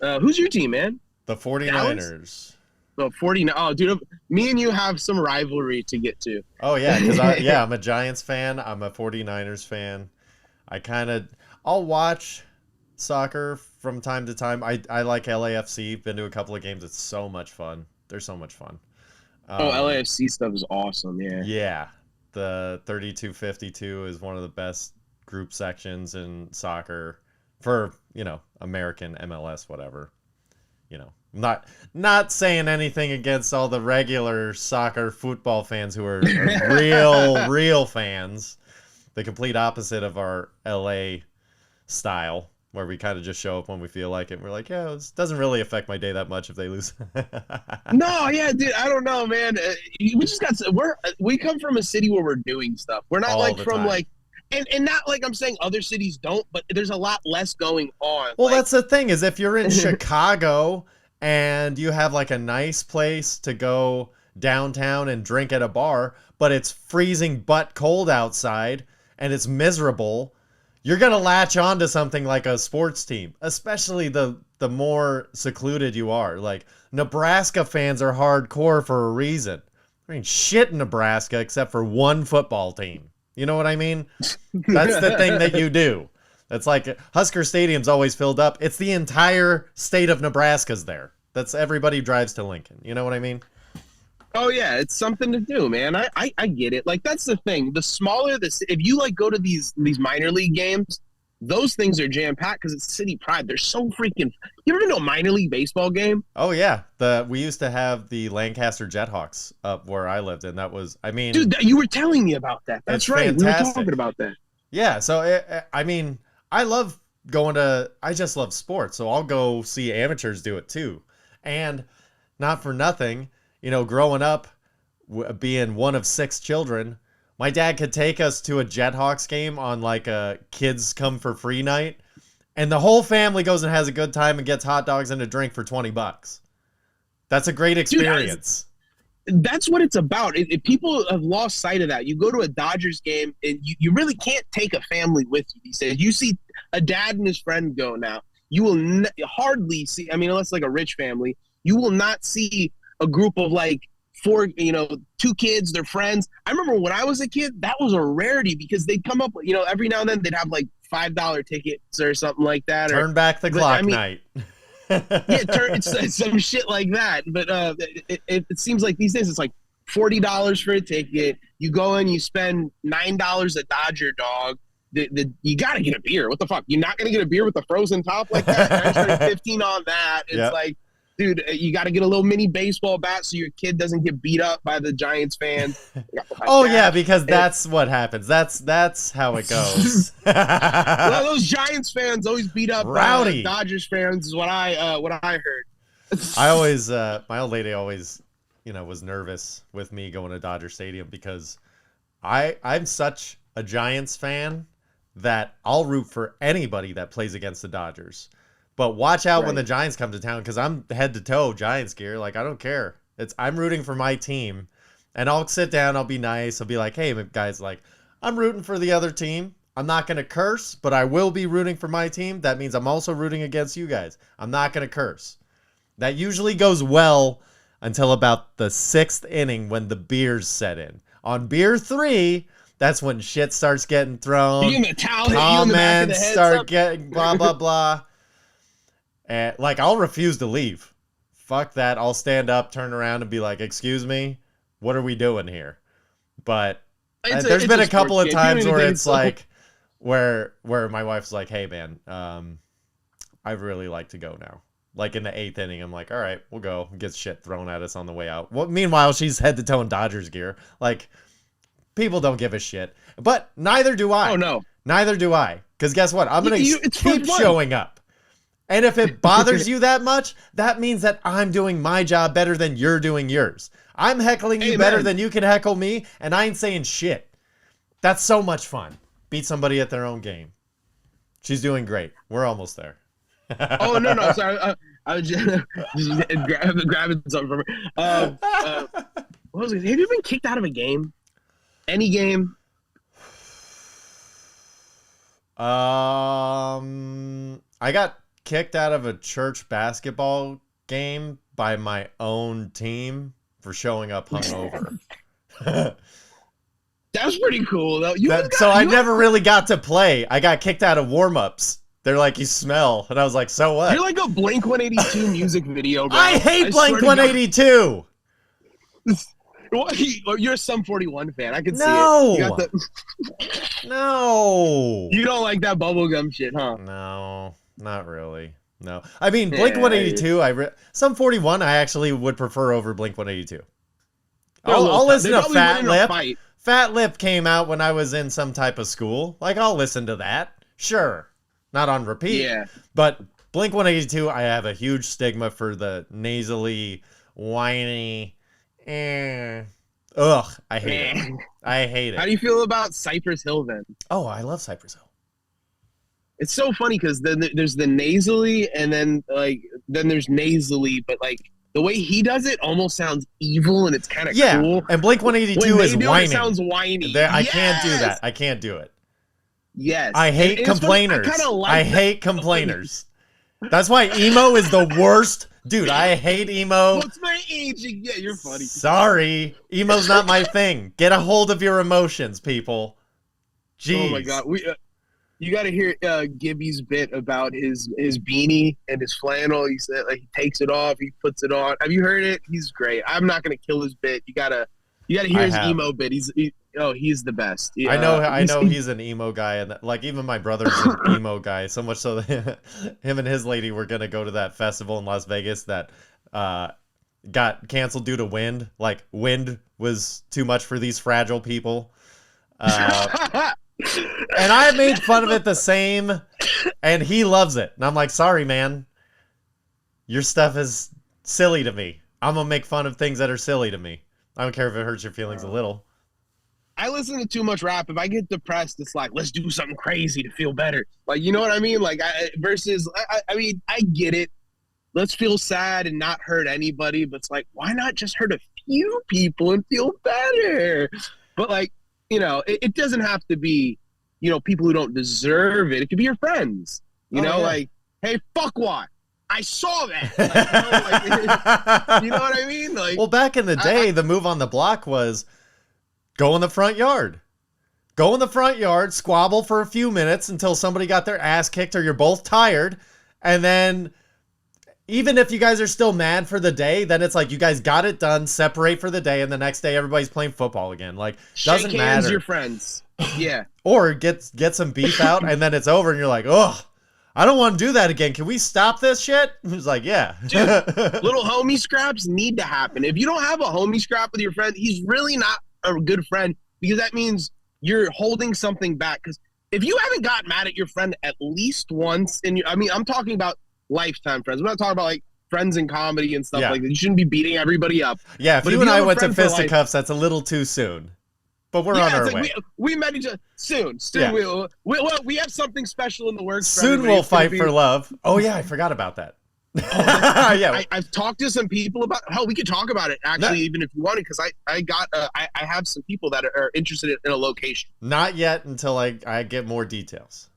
Who's your team, man? The 49ers. So 49. Oh, dude, me and you have some rivalry to get to. Oh yeah, because I'm a Giants fan. I'm a 49ers fan. I'll watch soccer from time to time. I like LAFC. Been to a couple of games. It's so much fun. They're so much fun. LAFC stuff is awesome. Yeah. Yeah, the 32-52 is one of the best group sections in soccer for American MLS, whatever. Not saying anything against all the regular soccer football fans who are real fans. The complete opposite of our LA style, where we kind of just show up when we feel like it. And we're like, yeah, it doesn't really affect my day that much if they lose. No, yeah, dude, I don't know, man. We come from a city where we're doing stuff. We're not like from time. Like. And not like I'm saying other cities don't, but there's a lot less going on. Well, that's the thing, is if you're in Chicago and you have like a nice place to go downtown and drink at a bar, but it's freezing butt cold outside and it's miserable, you're going to latch on to something like a sports team, especially the more secluded you are. Like, Nebraska fans are hardcore for a reason. I mean, shit in Nebraska except for one football team. You know what I mean? That's the thing that you do. It's like Husker Stadium's always filled up. It's the entire state of Nebraska's there. That's everybody drives to Lincoln. You know what I mean? Oh yeah, it's something to do, man. I get it. Like, that's the thing. The smaller if you like go to these minor league games, those things are jam packed because it's city pride. They're so freaking. You ever been to a minor league baseball game? Oh yeah, we used to have the Lancaster Jethawks up where I lived, and that was, I mean, dude, you were telling me about that. That's right. Fantastic. We were talking about that. Yeah, so I mean, I just love sports, so I'll go see amateurs do it too. And not for nothing, growing up, being one of 6 children, my dad could take us to a Jethawks game on like a kids come for free night, and the whole family goes and has a good time and gets hot dogs and a drink for $20. That's a great experience. Dude, that's what it's about. If people have lost sight of that, you go to a Dodgers game and you really can't take a family with you these days. You see a dad and his friend go now. You will hardly see, I mean, unless like a rich family, you will not see a group of like 4, 2 kids, their friends. I remember when I was a kid, that was a rarity because they'd come up, every now and then they'd have like $5 tickets or something like that. Turn back the clock night. Yeah, it's some shit like that. But it seems like these days it's like $40 for a ticket. You go in, you spend $9 a Dodger dog. You gotta get a beer. What the fuck? You're not gonna get a beer with a frozen top like that? 15 on that. It's like, dude, you got to get a little mini baseball bat so your kid doesn't get beat up by the Giants fans. Yeah, because that's what happens. That's how it goes. Well, those Giants fans always beat up rowdy Dodgers fans is what I heard. I always my old lady always, was nervous with me going to Dodger Stadium because I'm such a Giants fan that I'll root for anybody that plays against the Dodgers. But watch out when the Giants come to town, because I'm head to toe Giants gear. Like, I don't care. I'm rooting for my team. And I'll sit down, I'll be nice. I'll be like, hey, guys, like, I'm rooting for the other team. I'm not going to curse, but I will be rooting for my team. That means I'm also rooting against you guys. I'm not going to curse. That usually goes well until about the 6th inning when the beers set in. On beer 3, that's when shit starts getting thrown. Comments start getting blah, blah, blah. And like, I'll refuse to leave. Fuck that. I'll stand up, turn around, and be like, excuse me, what are we doing here? But there's been a couple of times where it's like, where my wife's like, hey, man, I really like to go now. Like in the 8th inning, I'm like, all right, we'll go. Get shit thrown at us on the way out. Well, meanwhile, she's head to toe in Dodgers gear. Like, people don't give a shit. But neither do I. Oh, no. Neither do I. Because guess what? I'm going to keep showing up. And if it bothers you that much, that means that I'm doing my job better than you're doing yours. I'm heckling you better than you can heckle me, and I ain't saying shit. That's so much fun. Beat somebody at their own game. She's doing great. We're almost there. Oh, no. Sorry. I was just grabbing something from her. What was it? Have you been kicked out of a game? Any game? I got kicked out of a church basketball game by my own team for showing up hungover. That's pretty cool, though. I never really got to play. I got kicked out of warm-ups. They're like, you smell. And I was like, so what? You're like a Blink-182 music video, bro. I hate Blink-182. You're a Sum 41 fan. I can see it. No. You don't like that bubblegum shit, huh? No, not really. No. I mean, Blink-182, Sum 41, I actually would prefer over Blink-182. I'll listen to Fat Lip. Fat Lip came out when I was in some type of school. Like, I'll listen to that. Sure. Not on repeat. Yeah. But Blink-182, I have a huge stigma for the nasally, whiny... Ugh, I hate it. I hate it. How do you feel about Cypress Hill then? Oh, I love Cypress Hill. It's so funny because then there's the nasally and then there's nasally, but like the way he does it almost sounds evil and it's kind of cool. And Blink-182 is whining. It sounds whiny. I can't do that. I can't do it. Yes. I hate complainers. I hate complainers. That's why emo is the worst. Dude, I hate emo. What's my age? Yeah, you're funny. Sorry. Emo's not my thing. Get a hold of your emotions, people. Jeez. Oh, my God. You got to hear Gibby's bit about his beanie and his flannel. He said, like, he takes it off, he puts it on. Have you heard it? He's great. I'm not going to kill his bit. You gotta hear his emo bit. He's the best. I know he's an emo guy, and like even my brother's an emo guy. So much so that him and his lady were gonna go to that festival in Las Vegas that got canceled due to wind. Like, wind was too much for these fragile people. And I made fun of it the same, and he loves it. And I'm like, sorry, man. Your stuff is silly to me. I'm gonna make fun of things that are silly to me. I don't care if it hurts your feelings a little. I listen to too much rap. If I get depressed, it's like, let's do something crazy to feel better. Like, you know what I mean? Like, I get it. Let's feel sad and not hurt anybody. But it's like, why not just hurt a few people and feel better? But like, it doesn't have to be, people who don't deserve it. It could be your friends. Like, hey, fuck what? I saw that. Like, you know what I mean? Like, well, back in the day, the move on the block was go in the front yard. go in the front yard, squabble for a few minutes until somebody got their ass kicked or you're both tired. And then even if you guys are still mad for the day, then it's like you guys got it done, separate for the day, and the next day everybody's playing football again. Like, doesn't Shake hands, matter. your friends. Yeah. Or get some beef out, and then it's over, and you're like, oh, I don't want to do that again. Can we stop this shit? It's like, yeah. Dude, little homie scraps need to happen. If you don't have a homie scrap with your friend, he's really not a good friend, because that means you're holding something back. Because if you haven't got mad at your friend at least once, I'm talking about lifetime friends. I'm not talking about like friends in comedy and stuff like that. You shouldn't be beating everybody up. Yeah, if but you and I went to friend for life- fisticuffs, that's a little too soon. But we're on our it's like way. we met each other soon. Yeah. We have something special in the works. For Soon everybody. we'll It's gonna fight be- for love. Oh yeah, I forgot about that. Yeah. I've talked to some people about. Hell, we could talk about it actually, even if you wanted, because I have some people that are interested in a location. Not yet until I get more details.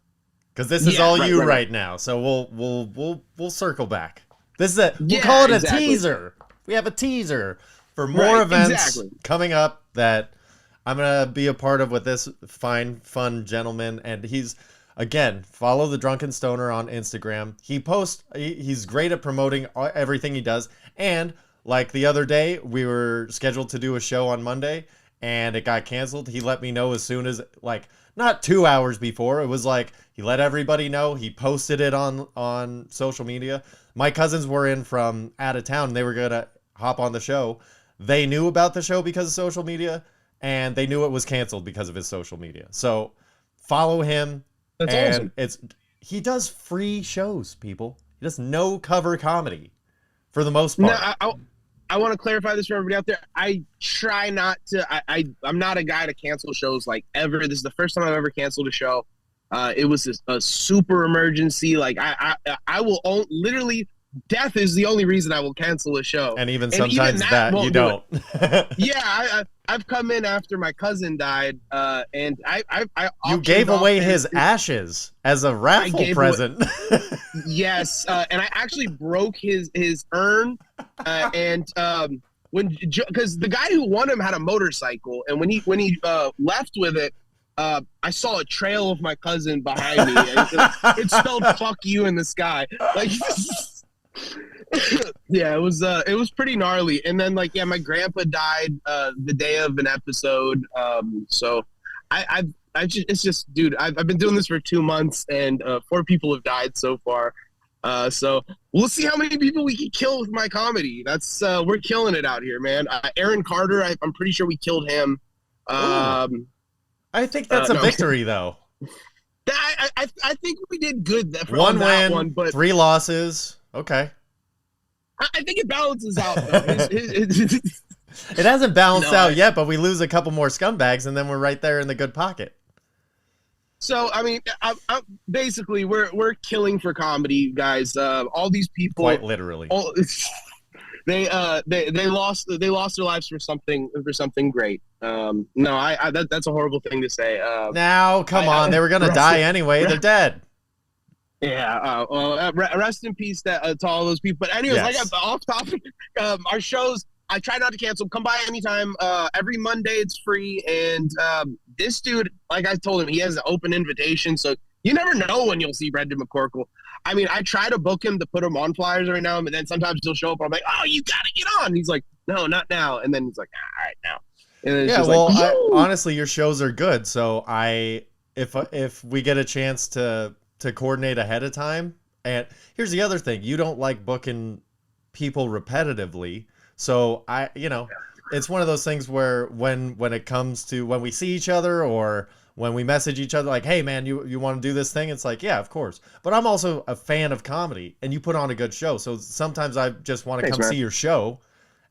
Because this is all you right now. So we'll circle back. This is we'll call it a teaser. We have a teaser for more events coming up that I'm gonna be a part of with this fine, fun gentleman. And he's, again, follow the Drunken Stoner on Instagram. He's great at promoting everything he does. And like the other day, we were scheduled to do a show on Monday and it got canceled. He let me know as soon as, like, not 2 hours before. It was like he let everybody know. He posted it on social media. My cousins were in from out of town. They were gonna hop on the show. They knew about the show because of social media, and they knew it was canceled because of his social media. So follow him. That's awesome. He does free shows, people. He does no cover comedy for the most part. No, I want to clarify this for everybody out there. I try not to. I'm not a guy to cancel shows like ever. This is the first time I've ever canceled a show. It was a super emergency. Like I will literally. Death is the only reason I will cancel a show. And even sometimes that you don't. Yeah, I've come in after my cousin died, and you gave away his ashes as a raffle present. Yes, and I actually broke his urn, and because the guy who won him had a motorcycle, and when he left with it, I saw a trail of my cousin behind me. It spelled "fuck you" in the sky. Like. Yeah, it was pretty gnarly. And then my grandpa died the day of an episode. So it's just, dude, I've been doing this for 2 months, and 4 people have died so far. So we'll see how many people we can kill with my comedy. That's we're killing it out here, man. Aaron Carter, I'm pretty sure we killed him. I think that's a victory, though. I think we did good. One win, but 3 losses. Okay. I think it balances out, though. It hasn't balanced out yet, but we lose a couple more scumbags, and then we're right there in the good pocket. So, I mean, basically, we're killing for comedy, guys. All these people, quite literally, they lost their lives for something great. No, that's a horrible thing to say. Now, come on, they were gonna die anyway. They're dead. Yeah. Rest in peace to all those people. But anyways, yes. Off topic. Our shows, I try not to cancel. Come by anytime. Every Monday it's free. And this dude, like I told him, he has an open invitation. So you never know when you'll see Brendan McCorkle. I mean, I try to book him to put him on flyers every now and then. Sometimes he'll show up and I'm like, oh, you got to get on. And he's like, no, not now. And then he's like, all right, now. And then it's honestly, your shows are good. So if we get a chance to coordinate ahead of time. And here's the other thing. You don't like booking people repetitively. So it's one of those things where when it comes to when we see each other or when we message each other, like, hey man, you want to do this thing? It's like, yeah, of course. But I'm also a fan of comedy and you put on a good show. So sometimes I just want to come see your show.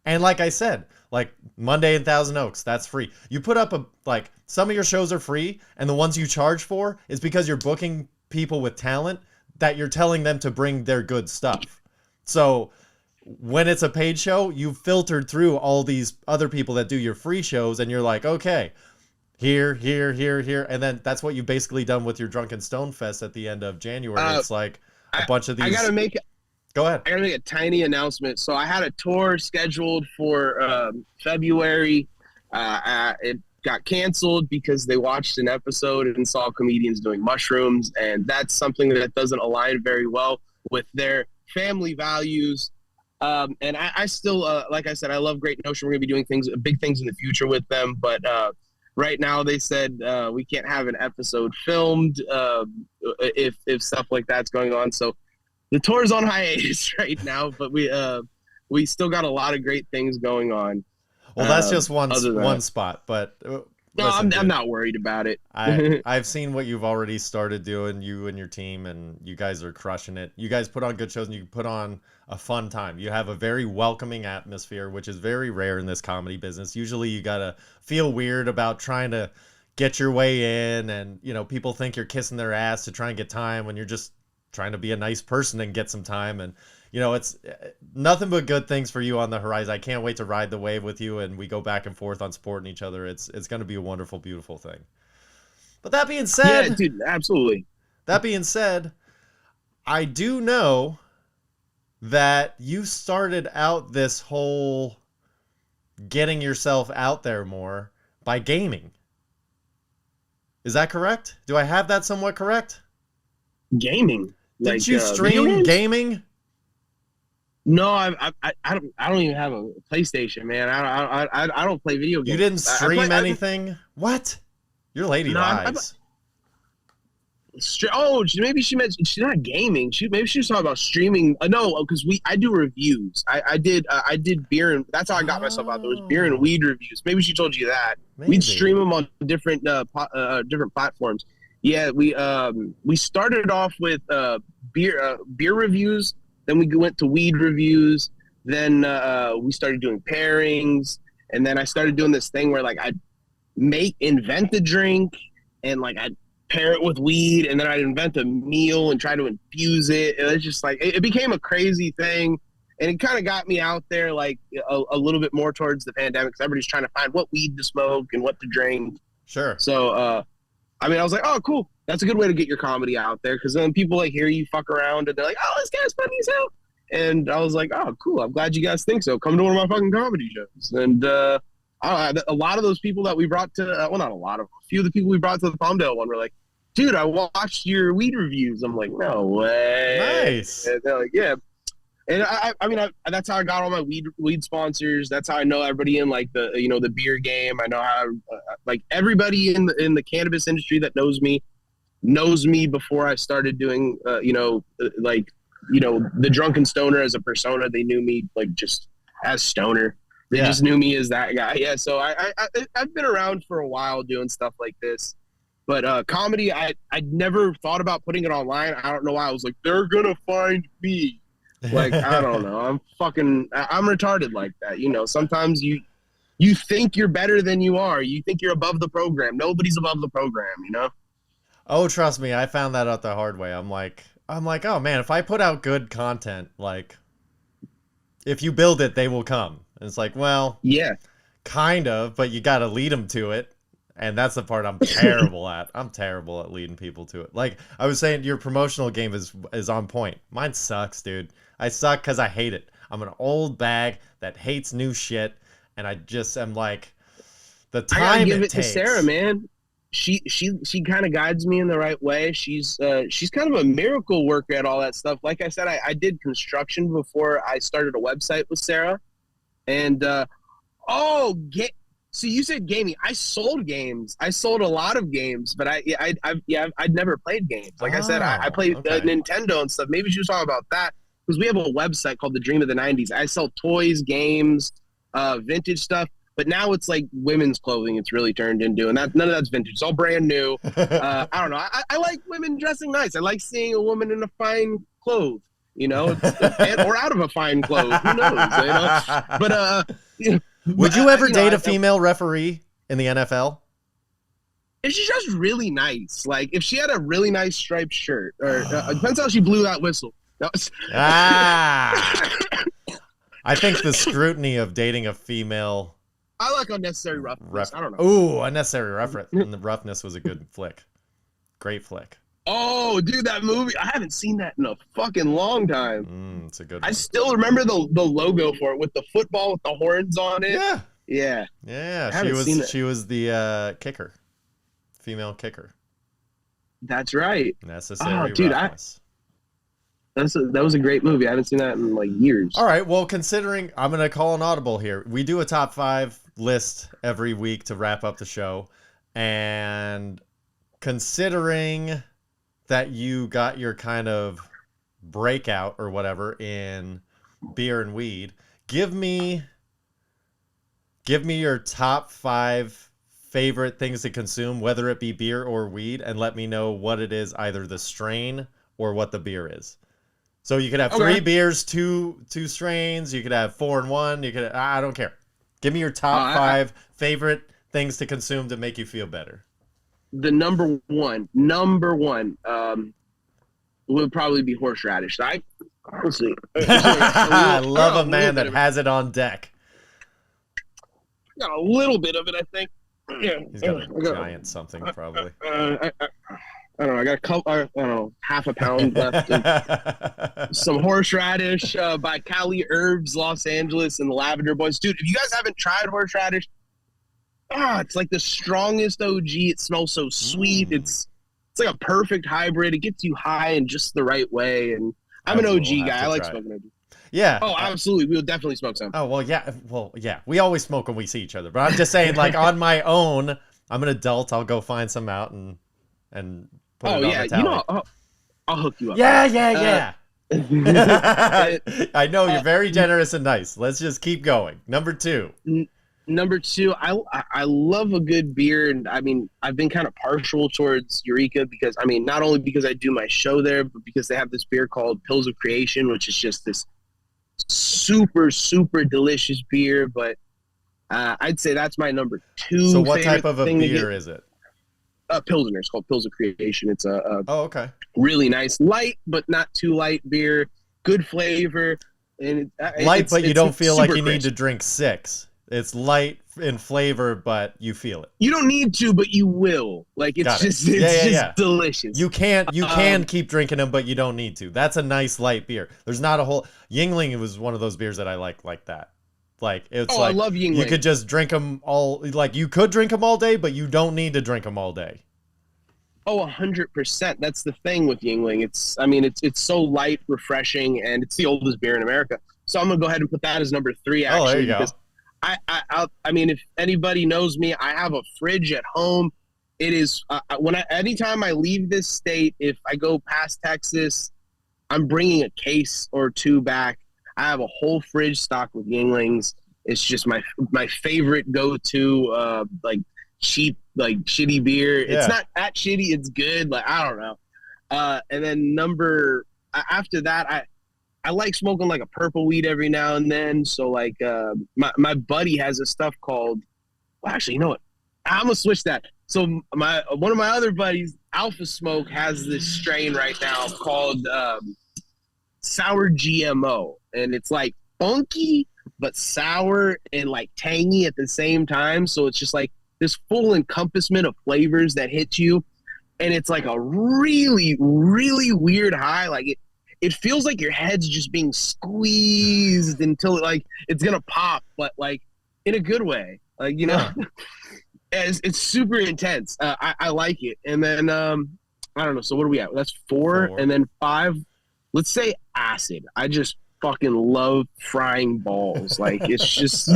And like I said, like Monday in Thousand Oaks, that's free. You put up some of your shows are free and the ones you charge for is because you're booking people with talent that you're telling them to bring their good stuff. So when it's a paid show, you've filtered through all these other people that do your free shows and you're like, okay, here. And then that's what you've basically done with your Drunken Stone Fest at the end of January. It's like a bunch of these. Go ahead. I gotta make a tiny announcement. So I had a tour scheduled for February. got canceled because they watched an episode and saw comedians doing mushrooms, and that's something that doesn't align very well with their family values. And I still, like I said, I love Great Notion. We're gonna be doing big things in the future with them, but right now they said we can't have an episode filmed if stuff like that's going on. So the tour's on hiatus right now, but we still got a lot of great things going on. Well, that's just one spot, but no, listen, I'm not worried about it. I've seen what you've already started doing, you and your team, and you guys are crushing it. You guys put on good shows, and you put on a fun time. You have a very welcoming atmosphere, which is very rare in this comedy business. Usually you gotta feel weird about trying to get your way in, and people think you're kissing their ass to try and get time when you're just trying to be a nice person and get some time. And it's nothing but good things for you on the horizon. I can't wait to ride the wave with you, and we go back and forth on supporting each other. It's going to be a wonderful, beautiful thing. But that being said, yeah, dude, absolutely. That being said, I do know that you started out this whole getting yourself out there more by gaming. Is that correct? Do I have that somewhat correct? Gaming. Did you stream gaming? No, I don't even have a PlayStation, man. I don't play video games. You didn't stream anything? What? Your lady lies. Maybe she meant she's not gaming. Maybe she was talking about streaming. No, because I do reviews. I did beer, and that's how I got myself out there. Was beer and weed reviews. Maybe she told you that. Maybe. We'd stream them on different platforms. Yeah, we started off with beer reviews. Then we went to weed reviews. Then we started doing pairings, and then I started doing this thing where like I'd invent a drink, and like I'd pair it with weed, and then I'd invent a meal and try to infuse it. And it's just like it became a crazy thing, and it kind of got me out there like a little bit more towards the pandemic, because everybody's trying to find what weed to smoke and what to drink. Sure. So I was like, oh, cool. That's a good way to get your comedy out there, because then people like hear you fuck around and they're like, oh, this guy's funny as hell. And I was like, oh, cool. I'm glad you guys think so. Come to one of my fucking comedy shows. And a lot of those people that we brought to, not a lot of, a few of the people we brought to the Palmdale one were like, dude, I watched your weed reviews. I'm like, no way. Nice. And they're like, yeah. And that's how I got all my weed sponsors. That's how I know everybody in like the beer game. I know how like everybody in the cannabis industry that knows me before I started doing the Drunken Stoner as a persona. They knew me like just as Stoner. They just knew me as that guy. Yeah. So I've been around for a while doing stuff like this. But comedy, I'd never thought about putting it online. I don't know why. I was like, they're gonna find me. Like, I don't know. I'm retarded like that. Sometimes you think you're better than you are. You think you're above the program. Nobody's above the program, Oh, trust me, I found that out the hard way. I'm like, oh man, if I put out good content, like, if you build it, they will come. And it's like, well, yeah, kind of, but you got to lead them to it. And that's the part I'm terrible at. I'm terrible at leading people to it. Like I was saying, your promotional game is on point. Mine sucks, dude. I suck because I hate it. I'm an old bag that hates new shit, and I just am like, the time I gotta give it takes. To Sarah, man. She kind of guides me in the right way. She's kind of a miracle worker at all that stuff. Like I said, I did construction before I started a website with Sarah, and so you said gaming. I sold games. I sold a lot of games, but I'd never played games. Like I said, I played Nintendo and stuff. Maybe she was talking about that, because we have a website called The Dream of the 90s. I sell toys, games, vintage stuff. But now it's like women's clothing. It's really turned into, and none of that's vintage. It's all brand new. I don't know. I like women dressing nice. I like seeing a woman in a fine clothes, or out of a fine clothes. Who knows? But would you ever date a female referee in the NFL? If she's just really nice, like if she had a really nice striped shirt, or depends how she blew that whistle. I think the scrutiny of dating a female. I like unnecessary roughness. I don't know. Ooh, unnecessary roughness. And the roughness was a good flick. Great flick. Oh, dude, that movie. I haven't seen that in a fucking long time. It's a good one. I still remember the logo for it with the football with the horns on it. Yeah. Yeah. Yeah, I haven't seen it. she was the kicker, female kicker. That's right. Oh, Necessary dude, roughness. that was a great movie. I haven't seen that in like years. All right, well, considering I'm going to call an audible here. We do a top 5 list every week to wrap up the show. And considering that you got your kind of breakout or whatever in beer and weed, give me your top 5 favorite things to consume, whether it be beer or weed, and let me know what it is, either the strain or what the beer is. So you could have 3 beers, two strains. You could have 4 and 1. You could. I don't care. Give me your top 5 favorite things to consume to make you feel better. The number one, would probably be horseradish. Let's see. I love a man that has it on deck. Got a little bit of it, I think. Yeah, He's got a giant something, probably. I don't know. I got I don't know, half a pound left. Some horseradish by Cali Herbs, Los Angeles, and the Lavender Boys. Dude, if you guys haven't tried horseradish, it's like the strongest OG. It smells so sweet. It's like a perfect hybrid. It gets you high in just the right way. And I'm an OG guy. I like smoking OG. Yeah. Oh, absolutely. We'll definitely smoke some. Oh, well, yeah. Well, yeah. We always smoke when we see each other. But I'm just saying, like, on my own, I'm an adult. I'll go find some out and put it on the tally. I'll hook you up. Yeah. I know you're very generous and nice. Let's just keep going. Number 2. Number 2, I love a good beer, and I mean I've been kind of partial towards Eureka because not only because I do my show there, but because they have this beer called Pills of Creation, which is just this super delicious beer. But I'd say that's my number 2. So what type of a beer is it? Pilsner. It's called Pills of Creation. It's a okay, really nice, light but not too light beer. Good flavor, and light, but you don't feel like you need to drink 6. It's light in flavor, but you feel it. You don't need to, but you will. Like it's just delicious. You can keep drinking them, but you don't need to. That's a nice light beer. There's not a whole Yingling. It was one of those beers that I like that. Like it's like I love Yingling. You could just drink them all. Like you could drink them all day, but you don't need to drink them all day. Oh, 100%. That's the thing with Yingling. It's so light, refreshing, and it's the oldest beer in America. So I'm gonna go ahead and put that as number 3. Actually, there you go. If anybody knows me, I have a fridge at home. It is anytime I leave this state, if I go past Texas, I'm bringing a case or 2 back. I have a whole fridge stocked with Yinglings. It's just my favorite go-to like cheap, like shitty beer. Yeah. It's not that shitty. It's good. Like I don't know. And then after that, I like smoking like a purple weed every now and then. So like my buddy has a stuff called, well, actually, you know what? I'm gonna switch that. So one of my other buddies, Alpha Smoke, has this strain right now called Sour GMO, and it's like funky but sour and like tangy at the same time. So it's just like this full encompassment of flavors that hit you, and it's like a really weird high. Like it feels like your head's just being squeezed until like it's gonna pop, but like in a good way. Like it's super intense. I like it. And then I don't know. So what are we at? That's 4. And then 5. Let's say acid. I just fucking love frying balls. Like it's just.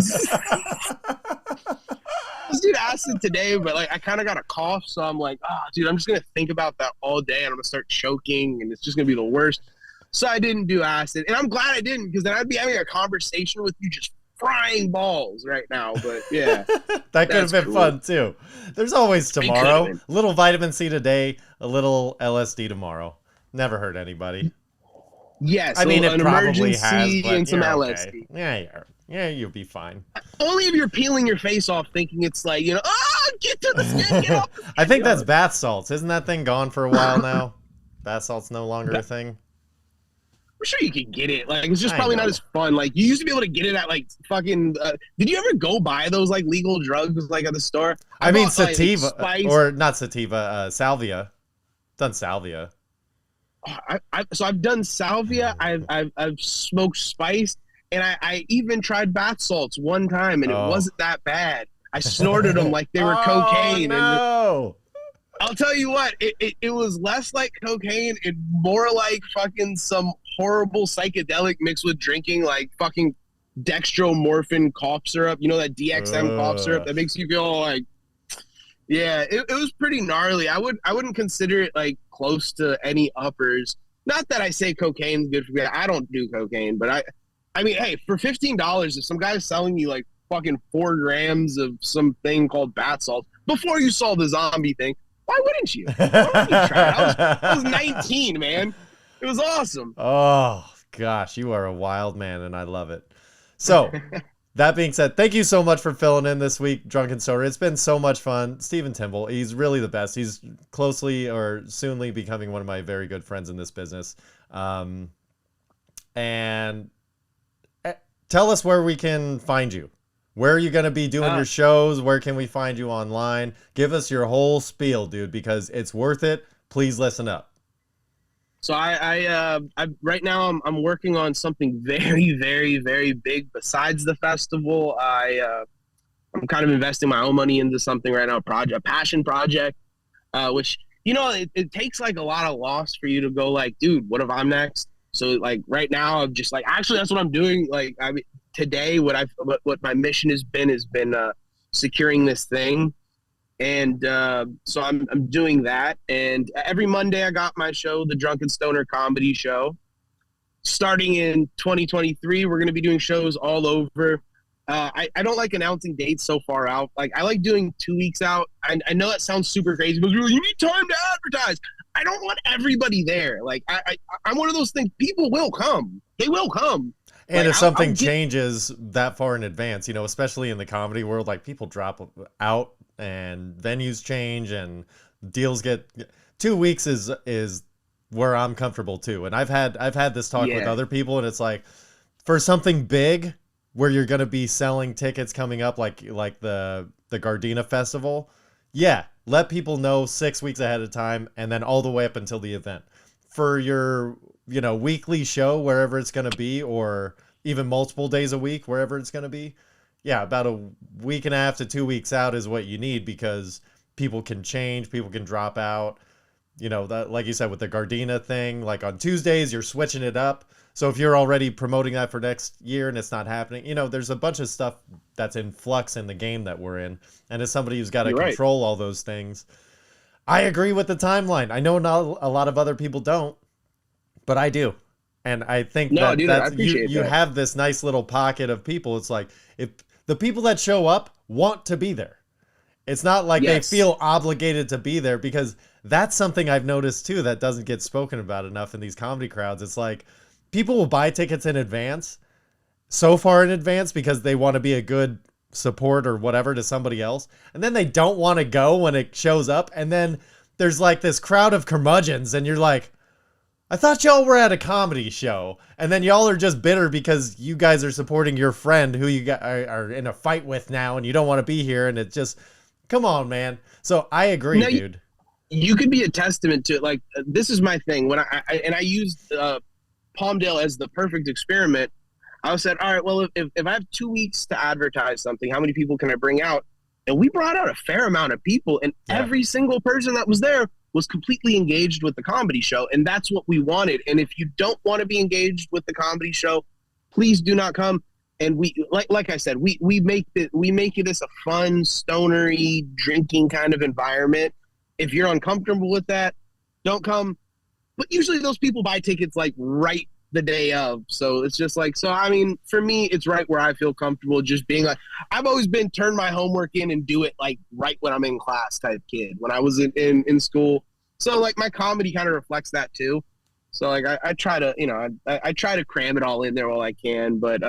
I did acid today, but like I kind of got a cough, so I'm like, dude, I'm just gonna think about that all day, and I'm gonna start choking, and it's just gonna be the worst. So I didn't do acid, and I'm glad I didn't, because then I'd be having a conversation with you just frying balls right now. But yeah, that could have been fun too. There's always tomorrow. A little vitamin C today, a little LSD tomorrow. Never hurt anybody. Yes, I mean, it an probably has, and some LSD. Okay. Yeah, you'll be fine. Only if you're peeling your face off, thinking it's like get to the skin. Get off the skin. I think that's bath salts. Isn't that thing gone for a while now? Bath salts no longer a thing. I'm sure you can get it. Like it's just probably not as fun. Like you used to be able to get it at like fucking. Did you ever go buy those like legal drugs like at the store? I mean, sativa or not sativa, salvia. Done salvia. So I've done salvia. I've smoked spice, And I even tried bath salts one time, and it Oh. wasn't that bad. I snorted them like they were Oh, cocaine. And no. I'll tell you what, it was less like cocaine and more like fucking some horrible psychedelic mixed with drinking like fucking dextromorphin cough syrup. You know, that DXM cough syrup that makes you feel like, yeah, it was pretty gnarly. I wouldn't consider it like close to any uppers. Not that I say cocaine's good for me. I don't do cocaine, but I mean, hey, for $15, if some guy's selling you like fucking 4 grams of something called bath salts before you saw the zombie thing, why wouldn't you? Why wouldn't you try it? I was 19, man. It was awesome. Oh, gosh, you are a wild man, and I love it. So, that being said, thank you so much for filling in this week, Drunken Stoner. It's been so much fun. Stephen Timble, he's really the best. He's closely or soonly becoming one of my very good friends in this business. And tell us where we can find you. Where are you going to be doing your shows? Where can we find you online? Give us your whole spiel, dude, because it's worth it. Please listen up. So I right now I'm working on something very, very, very big besides the festival. I'm kind of investing my own money into something right now, a passion project, which, you know, it takes like a lot of loss for you to go like, dude, what if I'm next? So like right now I'm just like, actually, that's what I'm doing. Like, I mean, today, what my mission has been securing this thing. And so I'm doing that. And every Monday I got my show, the Drunken Stoner comedy show. Starting in 2023, we're going to be doing shows all over. I don't like announcing dates so far out. Like, I like doing 2 weeks out. I know that sounds super crazy, but you need time to advertise. I don't want everybody there. Like, I'm one of those things. People will come. They will come. And like, if something changes that far in advance, you know, especially in the comedy world, like people drop out and venues change and deals get 2 weeks is where I'm comfortable too. And I've had this talk with other people, and it's like, for something big where you're going to be selling tickets coming up, like the Gardena Festival. Yeah. Let people know 6 weeks ahead of time, and then all the way up until the event. For your, you know, weekly show, wherever it's going to be, or even multiple days a week, wherever it's going to be. Yeah, about a week and a half to 2 weeks out is what you need, because people can change, people can drop out. You know, that, like you said, with the Gardena thing, like on Tuesdays, you're switching it up. So if you're already promoting that for next year and it's not happening, you know, there's a bunch of stuff that's in flux in the game that we're in. And as somebody who's got to control all those things, I agree with the timeline. I know not a lot of other people don't, but I do. And I think you have this nice little pocket of people. It's like, if the people that show up want to be there, it's not like they feel obligated to be there, because that's something I've noticed too that doesn't get spoken about enough in these comedy crowds. It's like, people will buy tickets in advance, so far in advance, because they want to be a good support or whatever to somebody else. And then they don't want to go when it shows up. And then there's like this crowd of curmudgeons, and you're like, I thought y'all were at a comedy show. And then y'all are just bitter because you guys are supporting your friend who you are in a fight with now, and you don't want to be here. And it's just, come on, man. So I agree, dude. You could be a testament to, like, this is my thing. When I used Palmdale as the perfect experiment, I said, all right, well, if I have 2 weeks to advertise something, how many people can I bring out? And we brought out a fair amount of people, and every single person that was there was completely engaged with the comedy show. And that's what we wanted. And if you don't want to be engaged with the comedy show, please do not come. And we, like I said, we make it as a fun, stonery, drinking kind of environment. If you're uncomfortable with that, don't come. But usually those people buy tickets like right the day of. So it's just like, so I mean, for me, it's right where I feel comfortable just being like, I've always been turn my homework in and do it like right when I'm in class type kid when I was in school. So like my comedy kind of reflects that too. So like I try to, you know, I try to cram it all in there while I can. But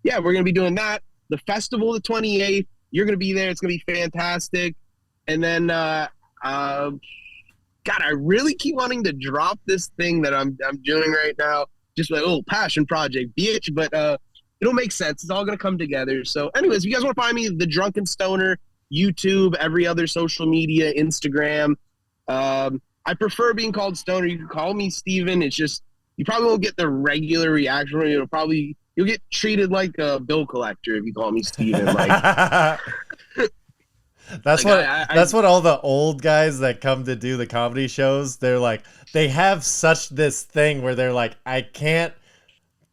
yeah, we're going to be doing that. The festival, the 28th, you're going to be there. It's going to be fantastic. And then, God, I really keep wanting to drop this thing that I'm doing right now. Just like, oh, passion project, bitch. But it'll make sense. It's all going to come together. So anyways, if you guys want to find me, the Drunken Stoner, YouTube, every other social media, Instagram. I prefer being called Stoner. You can call me Steven. It's just, you probably won't get the regular reaction. It'll probably you'll get treated like a bill collector if you call me Steven. Like that's like, what that's what all the old guys that come to do the comedy shows, they're like, they have such this thing where they're like, I can't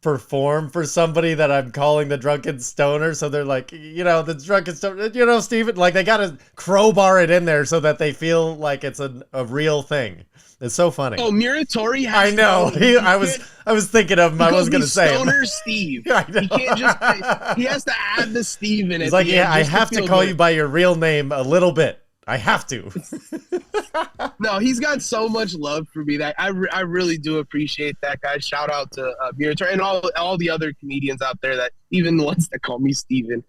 perform for somebody that I'm calling the Drunken Stoner, so they're like, the Drunken Stoner, Steven, like they gotta crowbar it in there so that they feel like it's a real thing. It's so funny. Oh, Muratori has I know. I was thinking of him. I was gonna say Stoner Steve. I know. He can't just. He has to add the Steve in it. He's like, yeah, I have to call you by your real name a little bit. I have to. No, he's got so much love for me that I really do appreciate that, guys. Shout out to Muratori and all the other comedians out there, that even the ones that call me Steven.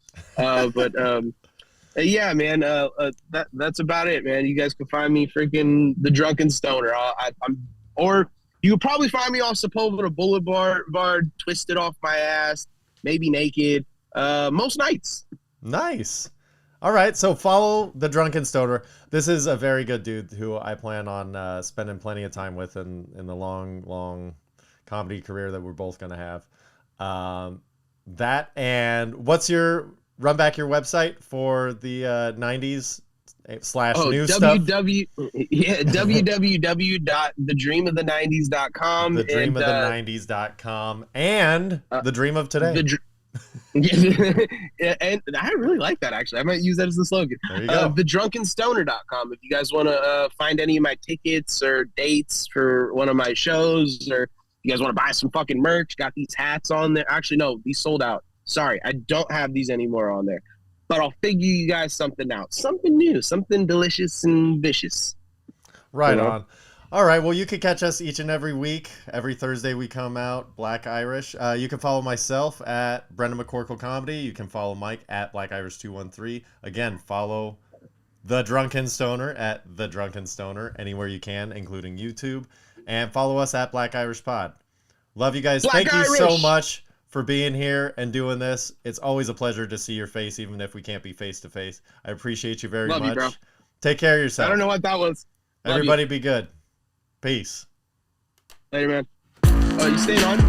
Yeah, man. That's about it, man. You guys can find me freaking the Drunken Stoner. Or you could probably find me off Sepulveda Boulevard, twisted off my ass, maybe naked. Most nights. Nice. All right, so follow the Drunken Stoner. This is a very good dude who I plan on spending plenty of time with in the long comedy career that we're both going to have. That, and run back your website for the 90s / new stuff. www.thedreamofthe90s.com. Thedreamofthe90s.com and the dream of today. Yeah, and I really like that, actually. I might use that as the slogan. There you go. TheDrunkenStoner.com. If you guys want to find any of my tickets or dates for one of my shows, or you guys want to buy some fucking merch, got these hats on there. Actually, no, these sold out. Sorry, I don't have these anymore on there. But I'll figure you guys something out. Something new, something delicious and vicious. Right on. All right, well, you can catch us each and every week. Every Thursday we come out, Black Irish. You can follow myself at Brendan McCorkle Comedy. You can follow Mike at Black Irish 213. Again, follow The Drunken Stoner at The Drunken Stoner anywhere you can, including YouTube. And follow us at Black Irish Pod. Love you guys. Thank you so much for being here and doing this. It's always a pleasure to see your face, even if we can't be face-to-face. I appreciate you very much. You, bro. Take care of yourself. I don't know what that was. Everybody be good. Peace. Later, man. Oh, you staying on?